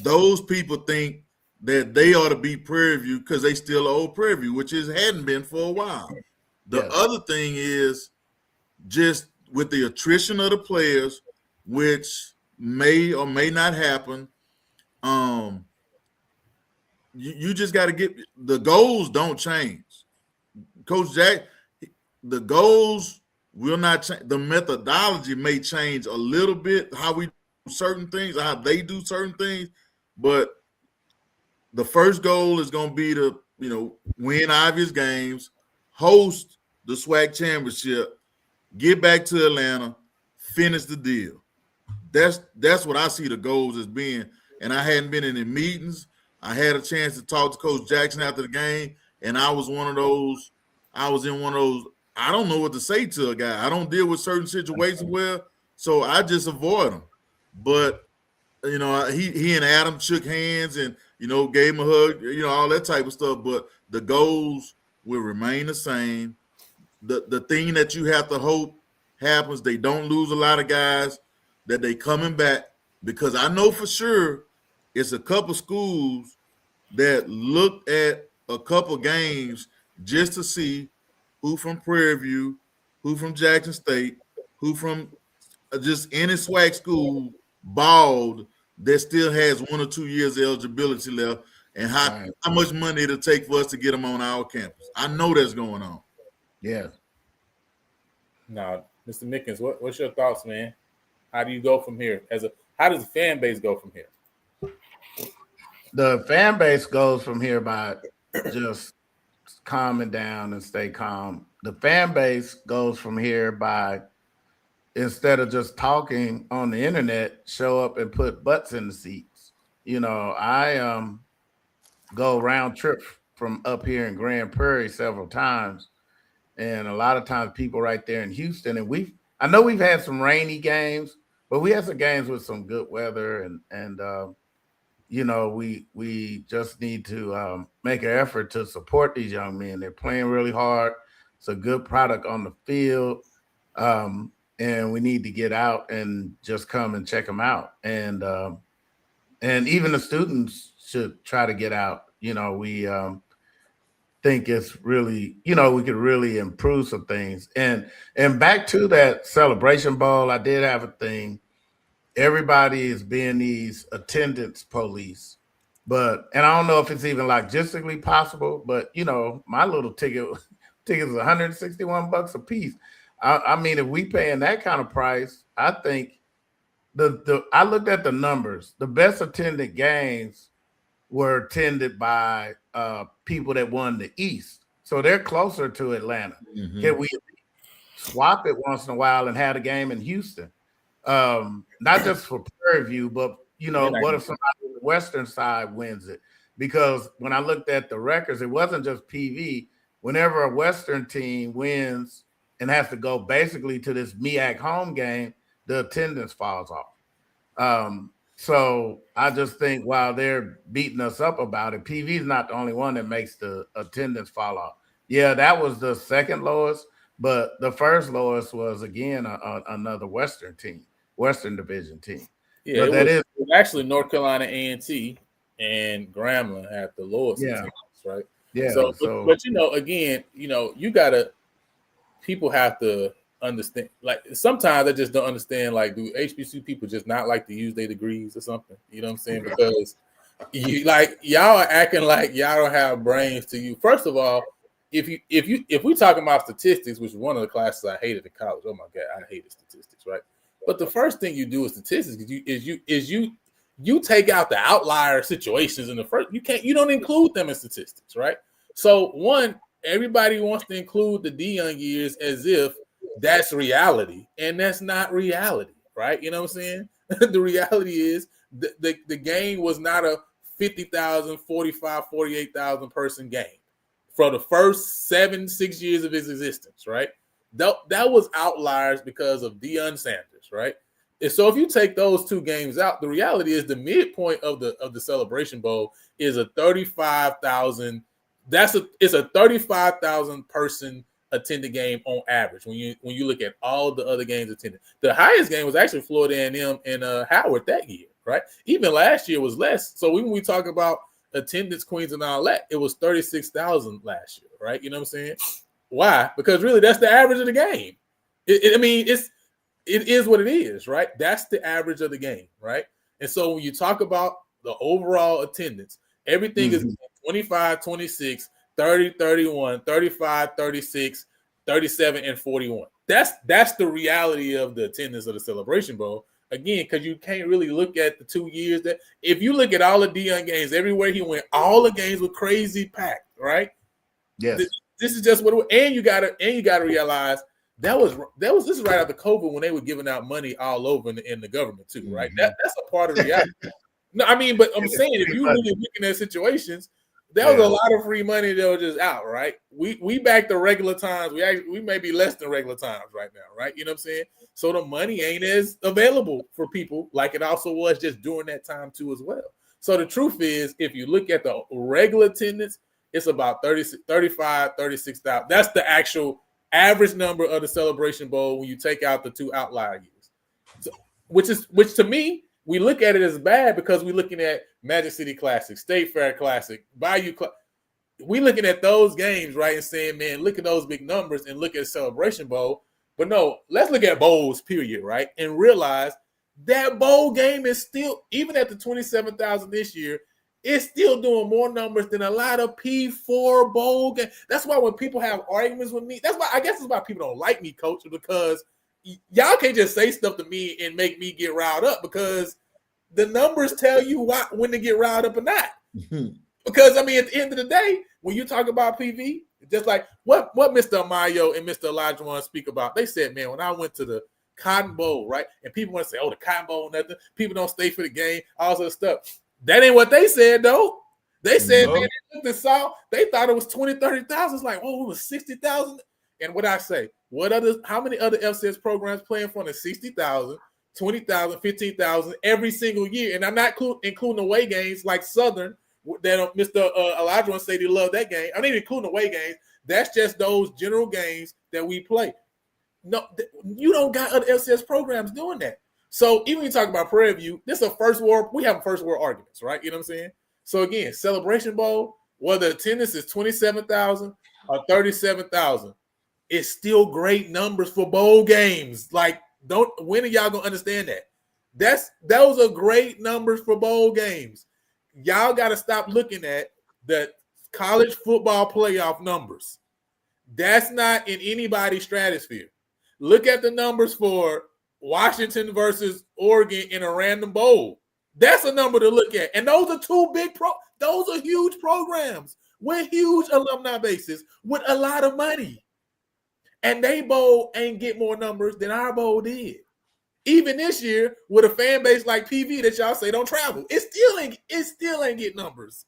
those people think that they ought to beat Prairie View because they still owe Prairie View, which hadn't been for a while. The other thing is just with the attrition of the players, which may or may not happen, you just got to get the goals don't change. Coach Jack, the goals will not change. The methodology may change a little bit, how we do certain things, how they do certain things, but the first goal is going to be to, win obvious games, host the SWAC championship, get back to Atlanta, finish the deal. That's what I see the goals as being. And I hadn't been in the meetings. I had a chance to talk to Coach Jackson after the game, and I was in one of those, I don't know what to say to a guy. I don't deal with certain situations well, so I just avoid them. But, he and Adam shook hands and, gave him a hug, all that type of stuff. But the goals will remain the same. The thing that you have to hope happens, they don't lose a lot of guys, that they coming back, because I know for sure it's a couple schools that looked at a couple games just to see who from Prairie View, who from Jackson State, who from just any SWAC school balled that still has 1 or 2 years eligibility left, and how much money it'll take for us to get them on our campus. I know that's going on. Yeah. Now, Mr. Mickens, what's your thoughts, man? How do you go from here? How does the fan base go from here? The fan base goes from here by just calming down and stay calm. The fan base goes from here by, instead of just talking on the internet, show up and put butts in the seats. I go round trip from up here in Grand Prairie several times, and a lot of times people right there in Houston, and I know we've had some rainy games, but we had some games with some good weather, and we just need to make an effort to support these young men. They're playing really hard. It's a good product on the field. And we need to get out and just come and check them out. And even the students should try to get out. We think it's really, we could really improve some things. And back to that Celebration Bowl, I did have a thing. Everybody is being these attendance police, and I don't know if it's even logistically possible, but my little ticket is $161 a piece. I mean, if we paying that kind of price, I think I looked at the numbers. The best attended games were attended by people that won the East, so they're closer to Atlanta. Mhm. Can we swap it once in a while and have a game in Houston? Not just for Prairie View, but what if somebody on the Western side wins it? Because when I looked at the records, it wasn't just PV. Whenever a Western team wins and has to go basically to this MEAC home game, the attendance falls off. So I just think while they're beating us up about it, PV is not the only one that makes the attendance fall off. Yeah, that was the second lowest, but the first lowest was, again, another Western Division team. Yeah, but it was actually North Carolina A&T and Grambling had the lowest attendance, right? Yeah. But again, people have to understand. Like sometimes I just don't understand. Like, do HBCU people just not like to use their degrees or something? You know what I'm saying? Because y'all are acting like y'all don't have brains to you. First of all, if we talking about statistics, which is one of the classes I hated in college. Oh my God, I hated statistics, right? But the first thing you do with statistics is you take out the outlier situations in the first. You don't include them in statistics, right? So one, everybody wants to include the Deion years as if that's reality, and that's not reality, right? You know what I'm saying? The reality is the game was not a 50,000, 45, 48,000 person game for the first 6 years of its existence, right? That was outliers because of Deion Sanders, right? And so if you take those two games out, the reality is the midpoint of the Celebration Bowl is a 35,000. It's a 35,000 person attended game on average when you look at all the other games attended. The highest game was actually Florida A&M and Howard that year, right? Even last year was less. So when we talk about attendance queens and all that, it was 36,000 last year, right? You know what I'm saying? Why? Because really that's the average of the game. It is what it is, right? That's the average of the game, right? And so when you talk about the overall attendance, everything is 25, 26, 30, 31, 35, 36, 37, and 41. That's the reality of the attendance of the Celebration Bowl. Again, because you can't really look at the 2 years that if you look at all the Deion games, everywhere he went, all the games were crazy packed, right? Yes. This is just what it was. And you gotta realize this is right after COVID when they were giving out money all over in the government too, right? That's a part of the reality. No, I mean, but I'm saying if you really looking at situations, there was a lot of free money that was just out, right? We back to regular times. We may be less than regular times right now, right? You know what I'm saying? So the money ain't as available for people like it also was just during that time too as well. So the truth is, if you look at the regular attendance, it's about 35, 36,000. That's the actual average number of the Celebration Bowl when you take out the two outlier years. So, which to me, we look at it as bad because we're looking at Magic City Classic, State Fair Classic, Bayou Classic. We looking at those games, right, and saying, man, look at those big numbers and look at Celebration Bowl. But no, let's look at bowls, period, right, and realize that bowl game is still, even at the 27,000 this year, it's still doing more numbers than a lot of P4 bowl games. That's why when people have arguments with me, I guess that's why people don't like me, Coach, because y'all can't just say stuff to me and make me get riled up because the numbers tell you when to get riled up or not. Because, I mean, at the end of the day, when you talk about PV, just like what Mr. Amayo and Mr. Elijah want to speak about, they said, man, when I went to the Cotton Bowl, right, and people want to say, oh, the Cotton Bowl, nothing. People don't stay for the game, all this other stuff. That ain't what they said, though. They said, man, they looked and saw, they thought it was 20, 30,000. It's like, oh, it was 60,000. And what I say, how many other FCS programs playing for the 60,000 20,000, 15,000 every single year. And I'm not including away games like Southern that Mr. Elijah wants to say they love that game. I'm not even including away games. That's just those general games that we play. No, you don't got other FCS programs doing that. So even when you talk about Prairie View, this is a first world. We have first world arguments, right? You know what I'm saying? So again, Celebration Bowl, whether attendance is 27,000 or 37,000, it's still great numbers for bowl games. Like, when are y'all gonna understand that? Those are great numbers for bowl games. Y'all got to stop looking at the college football playoff numbers. That's not in anybody's stratosphere. Look at the numbers for Washington versus Oregon in a random bowl. That's a number to look at. And those are two those are huge programs with huge alumni bases with a lot of money. And they bowl ain't get more numbers than our bowl did. Even this year, with a fan base like PV that y'all say don't travel, it still ain't get numbers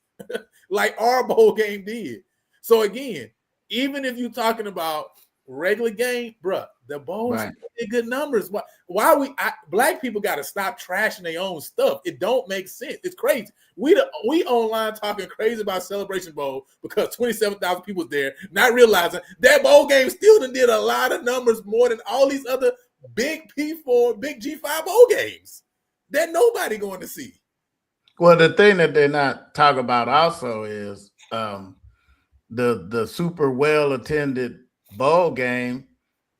like our bowl game did. So again, even if you're talking about regular game, bruh, the bowls get good numbers. Why black people got to stop trashing their own stuff? It don't make sense. It's crazy. We online talking crazy about Celebration Bowl because 27,000 people there, not realizing that bowl game still did a lot of numbers more than all these other big P4, big G5 bowl games that nobody going to see. Well, the thing that they're not talking about also is the super well attended bowl game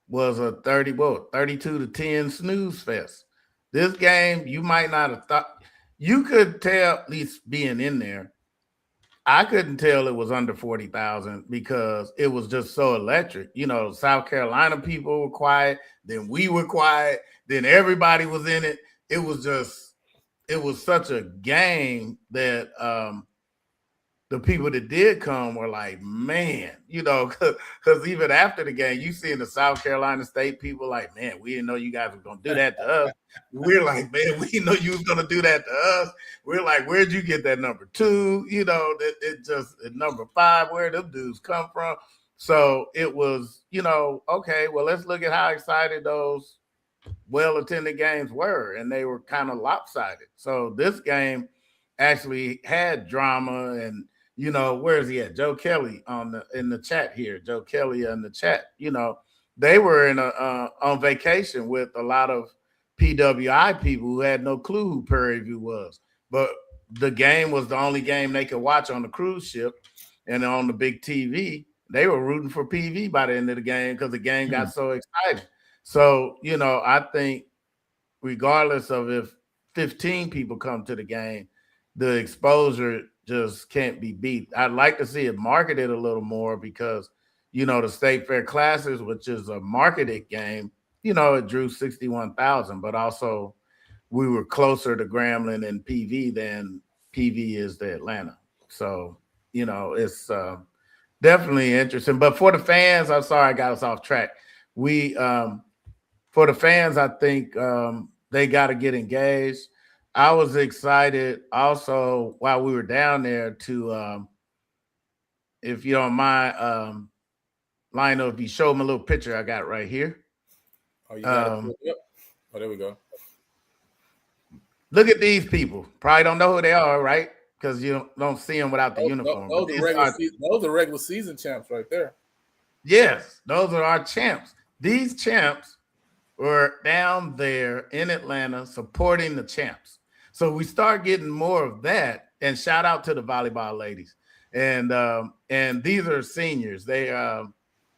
was a 32 to 10 snooze fest. This game, you might not have thought, you could tell, at least being in there, I couldn't tell it was under 40,000 because it was just so electric. You know, South Carolina people were quiet, then we were quiet, then everybody was in it. It was such a game that the people that did come were like, man, you know, because even after the game, you see in the South Carolina State people like, man, we didn't know you guys were going to do that to us. We're like, man, we didn't know you was going to do that to us. We're like, where'd you get that number 2? You know, it just number 5, where them dudes come from. So it was, you know, okay, well, let's look at how excited those well-attended games were, and they were kind of lopsided. So this game actually had drama, and you know, where is he at? Joe Kelly in the chat here. Joe Kelly in the chat. You know, they were on vacation with a lot of PWI people who had no clue who Prairie View was. But the game was the only game they could watch on the cruise ship and on the big TV. They were rooting for PV by the end of the game because the game got so exciting. So, you know, I think regardless of if 15 people come to the game, the exposure just can't be beat. I'd like to see it marketed a little more because, you know, the State Fair Classics, which is a marketed game, you know, it drew 61,000, but also we were closer to Grambling and PV than PV is to Atlanta. So, you know, it's definitely interesting. But for the fans, I'm sorry I got us off track. For the fans, I think they got to get engaged. I was excited also while we were down there to, if you don't mind, Lionel, if you show them a little picture I got right here. Oh, you got it. Yep. Oh, there we go. Look at these people. Probably don't know who they are, right? Because you don't see them without the uniform. Those are regular season champs right there. Yes, those are our champs. These champs were down there in Atlanta supporting the champs. So we start getting more of that. And shout out to the volleyball ladies. And these are seniors. They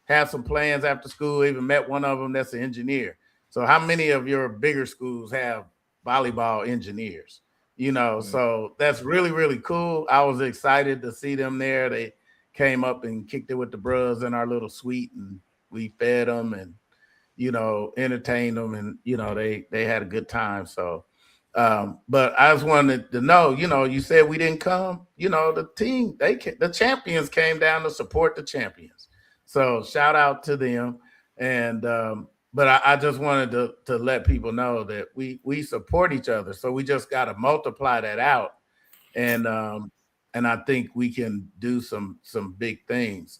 have some plans after school. Even met one of them that's an engineer. So how many of your bigger schools have volleyball engineers? You know, so that's really, really cool. I was excited to see them there. They came up and kicked it with the bros in our little suite, and we fed them and, you know, entertained them, and, you know, they had a good time. So, but I just wanted to know, you know, you said we didn't come, you know, the team, the champions came down to support the champions. So shout out to them. And, but I just wanted to let people know that we support each other. So we just got to multiply that out. And I think we can do some big things.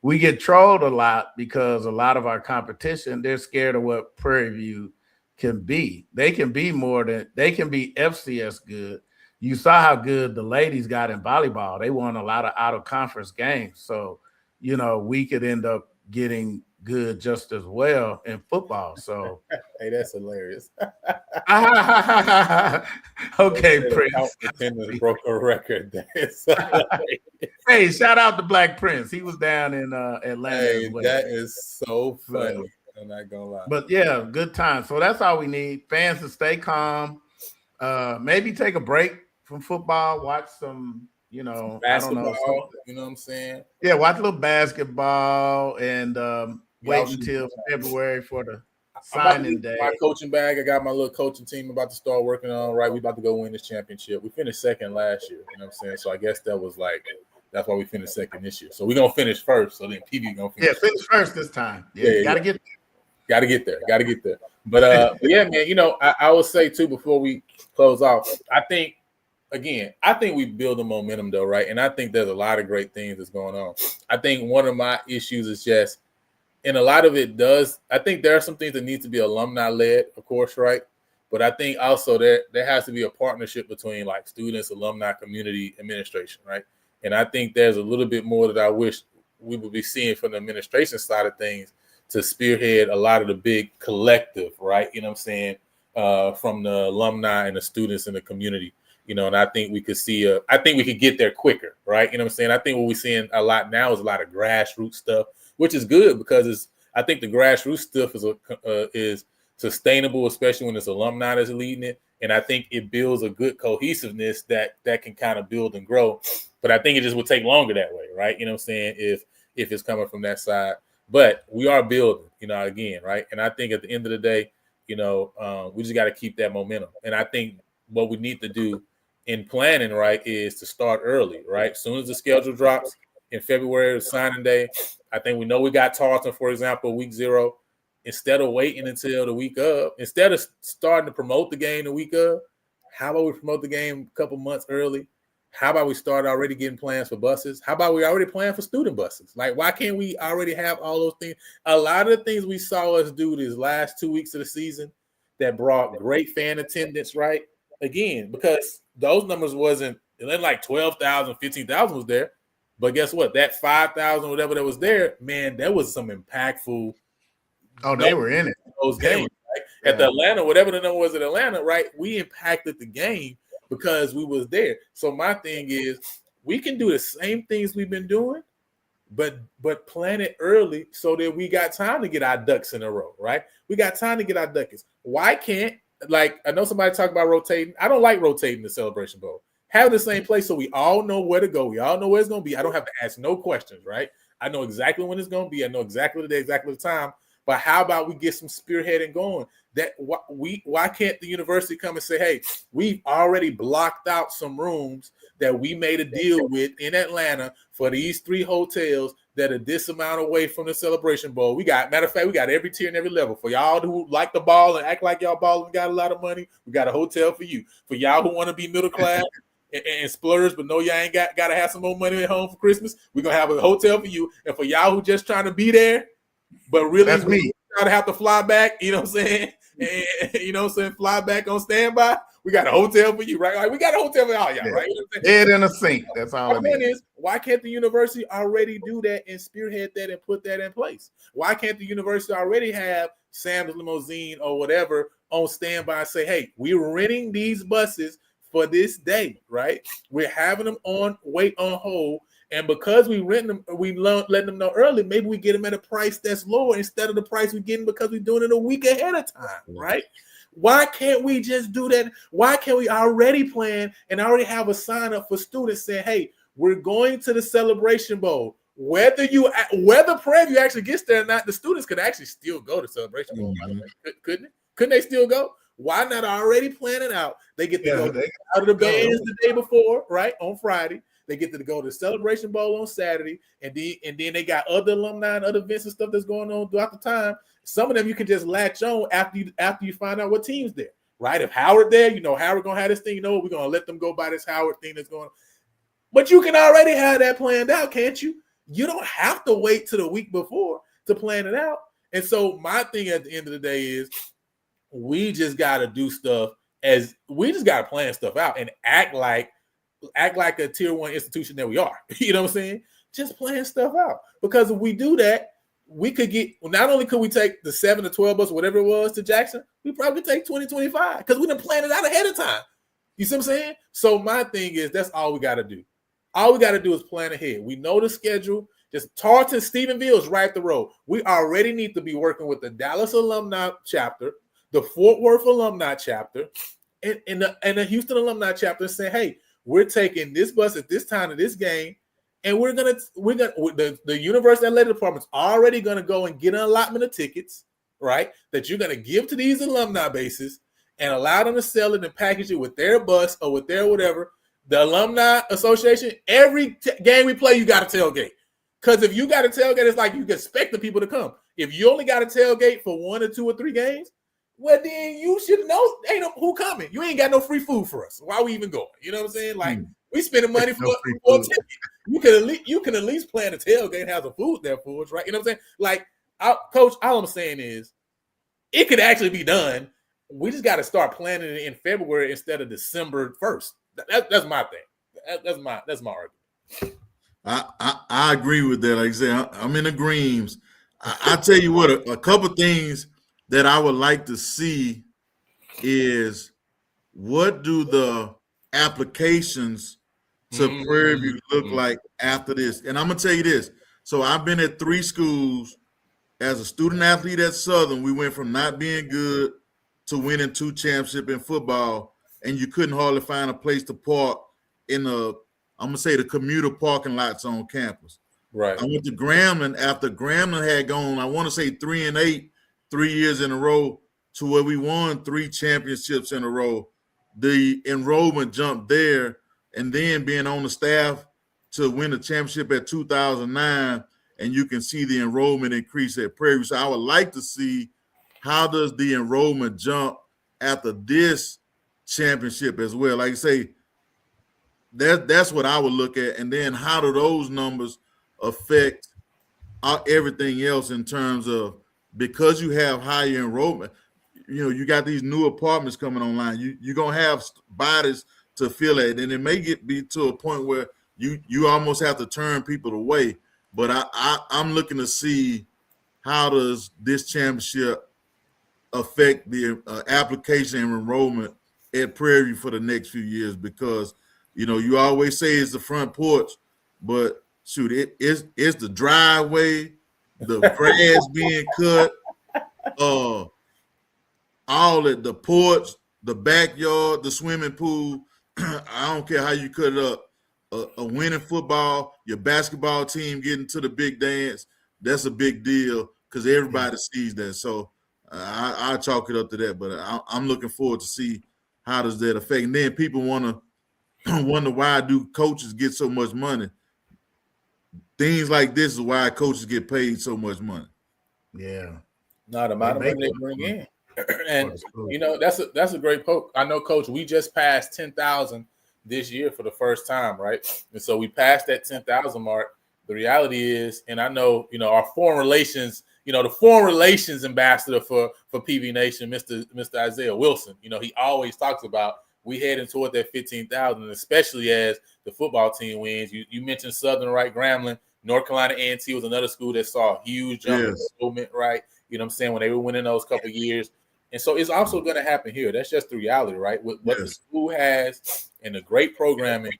We get trolled a lot because a lot of our competition, they're scared of what Prairie View can be. They can be FCS good. You saw how good the ladies got in volleyball. They won a lot of out-of-conference games. So, we could end up getting good just as well in football. So, hey, that's hilarious. Okay, Prince. Attendance broke a record. Hey, shout out to Black Prince. He was down in Atlanta. Hey, as well. that is so funny. I'm not gonna lie. But yeah, good time. So that's all we need. Fans to stay calm. Maybe take a break from football. Watch some, basketball. I don't know. You know what I'm saying? Yeah, watch a little basketball and wait until February for the signing day. My coaching bag. I got my little coaching team about to start working on. Right, we about to go win this championship. We finished second last year. You know what I'm saying? So I guess that was that's why we finished second this year. So we're gonna finish first. So then PV gonna finish. Yeah, finish first this time. Yeah, gotta get there. Got to get there. But yeah, man. I would say too before we close off, I think we build the momentum though, right? And I think there's a lot of great things that's going on. I think one of my issues is just, and a lot of it does. I think there are some things that need to be alumni led, of course, right? But I think also there has to be a partnership between like students, alumni, community, administration, right? And I think there's a little bit more that I wish we would be seeing from the administration side of things to spearhead a lot of the big collective, right? You know what I'm saying? From the alumni and the students in the community, and I think we could see I think we could get there quicker, right? You know what I'm saying? I think what we're seeing a lot now is a lot of grassroots stuff, which is good because I think the grassroots stuff is sustainable, especially when it's alumni that's leading it. And I think it builds a good cohesiveness that can kind of build and grow. But I think it just would take longer that way, right? You know what I'm saying? If it's coming from that side. But we are building, again, right? And I think at the end of the day, we just got to keep that momentum. And I think what we need to do in planning, right, is to start early, right? As soon as the schedule drops in February, signing day, I think we know we got Tarleton, for example, week 0. Instead of waiting until the week of, instead of starting to promote the game the week of, how about we promote the game a couple months early? How about we start already getting plans for buses? How about we already plan for student buses? Like, why can't we already have all those things? A lot of the things we saw us do these last 2 weeks of the season that brought great fan attendance, right? Again, because those numbers wasn't like 12,000, 15,000 was there. But guess what? That 5,000, whatever that was there, man, that was some impactful. Oh, they were in it. Those games, right? Yeah. At the Atlanta, whatever the number was at Atlanta, right? We impacted the game because we was there. So my thing is, we can do the same things we've been doing, but plan it early so that we got time to get our ducks in a row, right? We got time to get our duckies. Why can't, like, I know somebody talk about rotating. I don't like rotating the Celebration Bowl. Have the same place so we all know where to go. We all know where it's going to be. I don't have to ask no questions, right? I know exactly when it's going to be. I know exactly the day, exactly the time. But how about we get some spearheading going? Why can't the university come and say, hey, we've already blocked out some rooms that we made a deal with in Atlanta for these 3 hotels that are this amount away from the Celebration Bowl. Matter of fact, we got every tier and every level. For y'all who like the ball and act like y'all ball and got a lot of money, we got a hotel for you. For y'all who want to be middle class and splurge, but know y'all ain't got to have some more money at home for Christmas, we're going to have a hotel for you. And for y'all who just trying to be there, but really that's me. Try to have to fly back, you know what I'm saying? And, you know what I'm saying? Fly back on standby. We got a hotel for you, right? Like, we got a hotel for all y'all, right? You know what I'm saying? Head in a sink. That's all My point is, why can't the university already do that and spearhead that and put that in place? Why can't the university already have Sam's Limousine or whatever on standby and say, hey, we're renting these buses for this day, right? We're having them on hold. And because we rent them, we let them know early, maybe we get them at a price that's lower instead of the price we're getting because we're doing it a week ahead of time, right? Why can't we just do that? Why can't we already plan and already have a sign up for students saying, hey, we're going to the Celebration Bowl. Whether Prairie View actually gets there or not, the students could actually still go to Celebration Bowl. By the way. Couldn't they still go? Why not already plan it out? They get to go out of the bands the day before, right? On Friday. They get to go to the Celebration Bowl on Saturday, and then they got other alumni and other events and stuff that's going on throughout the time. Some of them you can just latch on after you find out what team's there, right? If Howard there, Howard gonna have this thing. We're gonna let them go by this Howard thing that's going on. But you can already have that planned out, can't you? You don't have to wait till the week before to plan it out. And so my thing at the end of the day is, we just got to do stuff we just got to plan stuff out and act like a tier 1 institution that we are. You know what I'm saying? Just plan stuff out, because if we do that, we could get, not only could we take the 7 to 12 bus, whatever it was, to Jackson, we probably could take 2025 because we done planned it out ahead of time. You see what I'm saying? So my thing is, that's all we got to do. All we got to do is plan ahead. We know the schedule. Just Tarleton, Stephenville is right up the road. We already need to be working with the Dallas alumni chapter, the Fort Worth alumni chapter, and the Houston alumni chapter, and say, hey, we're taking this bus at this time of this game, and the university athletic department's already gonna go and get an allotment of tickets, right? That you're gonna give to these alumni bases and allow them to sell it and package it with their bus or with their whatever. The alumni association, every game we play, you got to tailgate. Because if you got a tailgate, it's like you expect the people to come. If you only got a tailgate for 1 or 2 or 3 games, well, then you should know ain't no who coming. You ain't got no free food for us. Why we even going? You know what I'm saying? Like, we spending money for a ticket. You can at least plan a tailgate and have some food there for us, right? You know what I'm saying? Like, Coach, all I'm saying is it could actually be done. We just got to start planning it in February instead of December 1st. That's my thing. That's my argument. I agree with that. Like I said, I'm in agreement. I tell you what, a couple things that I would like to see is, what do the applications to Prairie View look like after this? And I'm going to tell you this. So I've been at 3 schools. As a student athlete at Southern, we went from not being good to winning 2 championships in football, and you couldn't hardly find a place to park in I'm going to say the commuter parking lots on campus. Right. I went to Grambling after Grambling had gone, I want to say 3-8, 3 years in a row, to where we won 3 championships in a row. The enrollment jumped there, and then being on the staff to win the championship at 2009, and you can see the enrollment increase at Prairie View. So I would like to see, how does the enrollment jump after this championship as well? Like I say, that's what I would look at. And then how do those numbers affect everything else in terms of, because you have higher enrollment, you got these new apartments coming online. You're going to have bodies to fill it. And it may be to a point where you almost have to turn people away. But I'm looking to see, how does this championship affect the application and enrollment at Prairie View for the next few years? Because you always say it's the front porch, but shoot, it's the driveway, the grass being cut, all at the porch, the backyard, the swimming pool. I don't care how you cut it up. A winning football, your basketball team getting to the big dance, that's a big deal because everybody sees that. So I chalk it up to that. But I'm looking forward to see, how does that affect. And then people wonder why do coaches get so much money. Things like this is why coaches get paid so much money. Yeah. Not the amount of money they bring in. And that's a great poke. I know, Coach, we just passed 10,000 this year for the first time, right? And so we passed that 10,000 mark. The reality is, and I know, our foreign relations, the foreign relations ambassador for PV Nation, Mr. Isaiah Wilson, he always talks about, we heading toward that 15,000, especially as the football team wins. You mentioned Southern, right? Grambling, North Carolina A&T was another school that saw a huge jump in enrollment, right? You know what I'm saying? When they were winning those couple of years. And so it's also going to happen here. That's just the reality, right? What the school has and the great programming,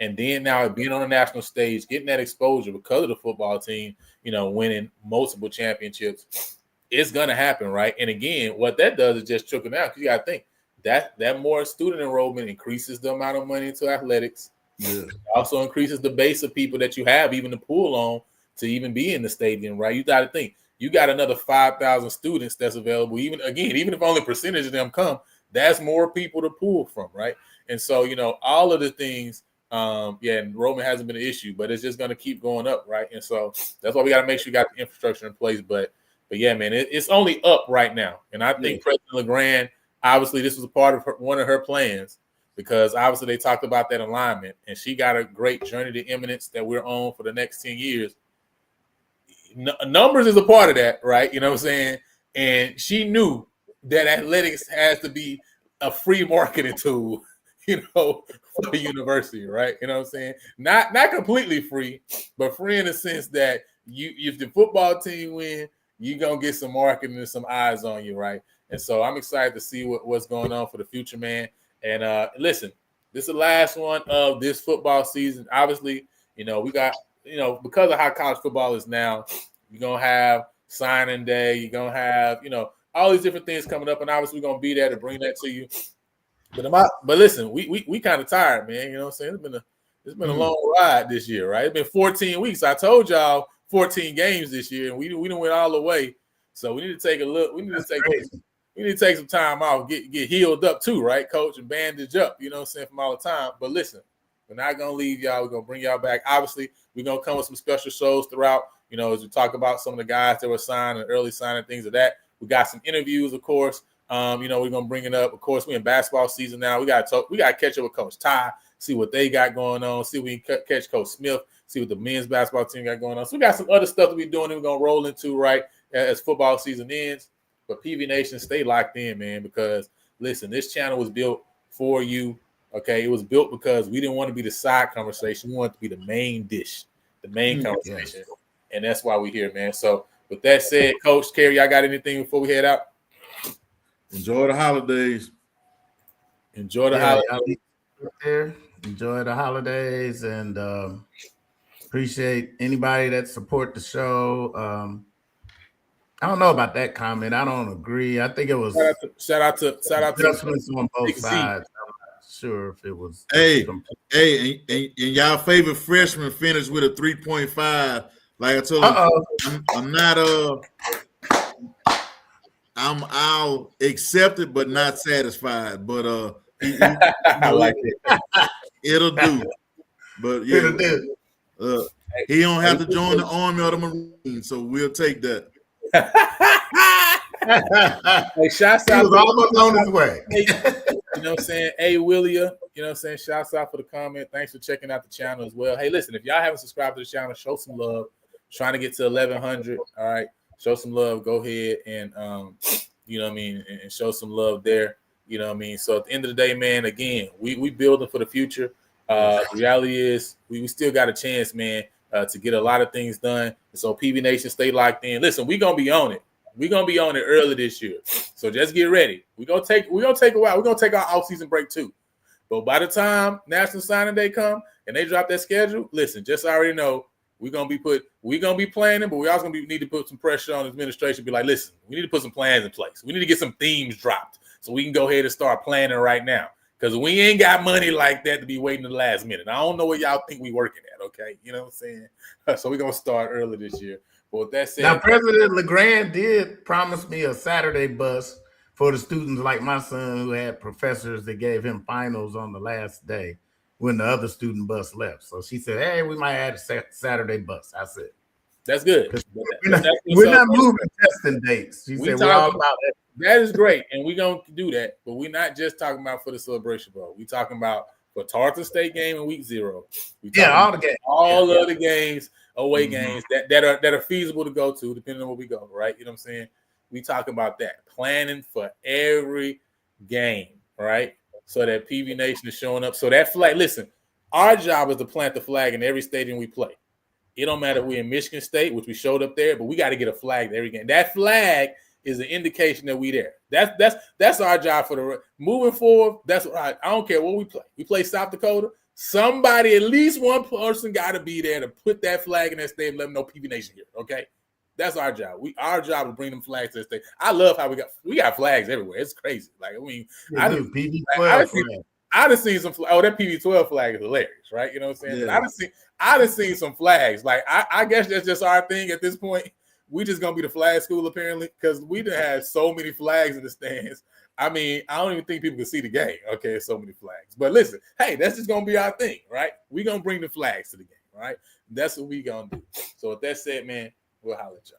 and then now being on a national stage, getting that exposure because of the football team, winning multiple championships, it's going to happen, right? And again, what that does is just trickle down, because you got to think that more student enrollment increases the amount of money into athletics. Yeah. It also increases the base of people that you have even to pull on to even be in the stadium, right? You got to think. You got another 5,000 students that's available. Even if only a percentage of them come, that's more people to pull from, right? And so, all of the things, enrollment hasn't been an issue, but it's just going to keep going up, right? And so that's why we got to make sure you got the infrastructure in place. But yeah, man, it's only up right now. And I think President LeGrand, obviously, this was a part of one of her plans, because obviously they talked about that alignment, and she got a great journey to eminence that we're on for the next 10 years. Numbers is a part of that, right? You know what I'm saying? And she knew that athletics has to be a free marketing tool, for the university, right? You know what I'm saying? Not completely free, but free in the sense that if the football team win, you're gonna get some marketing and some eyes on you, right? And so I'm excited to see what's going on for the future, man. And listen, this is the last one of this football season. Obviously, we got, because of how college football is now, you're gonna have signing day, you're gonna have, all these different things coming up, and obviously we're gonna be there to bring that to you. But listen, we kind of tired, man. You know what I'm saying? It's been a long ride this year, right? It's been 14 weeks. I told y'all 14 games this year, and we didn't went all the way. So we need to take a look. We need to take some time off, get healed up too, right, coach, and bandage up. You know what I'm saying, from all the time. But listen, we're not gonna leave y'all. We're gonna bring y'all back. Obviously, we're gonna come with some special shows throughout. As we talk about some of the guys that were signed and early signing, things of that. We got some interviews, of course. We're gonna bring it up. Of course, we're in basketball season now. We got to catch up with Coach Ty, see what they got going on, see if we can catch Coach Smith, see what the men's basketball team got going on. So we got some other stuff that we're doing that we're gonna roll into right as football season ends. But PV Nation, stay locked in, man, because listen, this channel was built for you. Okay, it was built because we didn't want to be the side conversation. We wanted to be the main dish, the main conversation, and that's why we're here, man. So with that said, Coach Kerry, y'all got anything before we head out? Enjoy the holidays. Enjoy the holidays. Enjoy the holidays, and appreciate anybody that support the show. I don't know about that comment. I don't agree. I think it was shout out to adjustments on both sides. I'm not sure if it was. Hey, and y'all favorite freshman finished with a 3.5. Like I told him, I'm not I'll accept it, but not satisfied. But I like it. It'll do. But yeah, it'll do. He don't have to join the Army or the Marines, so we'll take that. Hey, shouts out. He was almost on his way. You know what I'm saying? Hey, Willia, you know what I'm saying? Shouts out for the comment. Thanks for checking out the channel as well. Hey, listen, if y'all haven't subscribed to the channel, show some love. Trying to get to 1,100. All right. Show some love. Go ahead and you know what I mean, and show some love there. You know what I mean? So at the end of the day, man, again, we building for the future. The reality is we still got a chance, man, to get a lot of things done. So PV Nation, stay locked in. Listen, we're gonna be on it. We're gonna be on it early this year. So just get ready. We're gonna take a while. We're gonna take our off-season break too. But by the time National Signing Day come and they drop that schedule, listen, just already know we're gonna be planning, but we also need to put some pressure on the administration. Be like, listen, we need to put some plans in place. We need to get some themes dropped so we can go ahead and start planning right now. Because we ain't got money like that to be waiting to the last minute. I don't know what y'all think we working at, okay? You know what I'm saying? So we're going to start early this year. But with that said, now, President LeGrand did promise me a Saturday bus for the students like my son who had professors that gave him finals on the last day when the other student bus left. So she said, hey, we might add a Saturday bus. I said, that's good. We're not moving testing dates. She said, we're all about it. That is great, and we're going to do that. But we're not just talking about for the Celebration Bowl. We're talking about for Tarleton State game in week 0. All the games. All of the games, away games that are feasible to go to, depending on where we go, right? You know what I'm saying? We talk about that. Planning for every game, right? So that PV Nation is showing up. So that flag, listen, our job is to plant the flag in every stadium we play. It don't matter if we're in Michigan State, which we showed up there, but we got to get a flag to every game. That flag is an indication that we there. That's our job for the moving forward. That's right. I don't care what we play. We play South Dakota. Somebody, at least one person, got to be there to put that flag in that stadium. Let them know PV Nation here. Okay, that's our job. Our job is bring them flags to the state. I love how we got flags everywhere. It's crazy. Like I mean, I just seen some. Oh, that PV-12 flag is hilarious, right? You know what I'm saying? Yeah. I just seen some flags. Like I guess that's just our thing at this point. We just gonna be the flag school apparently because we done had so many flags in the stands. I mean, I don't even think people can see the game. Okay, so many flags. But listen, hey, that's just gonna be our thing, right? We gonna bring the flags to the game, right? That's what we gonna do. So with that said, man, we'll holler at y'all.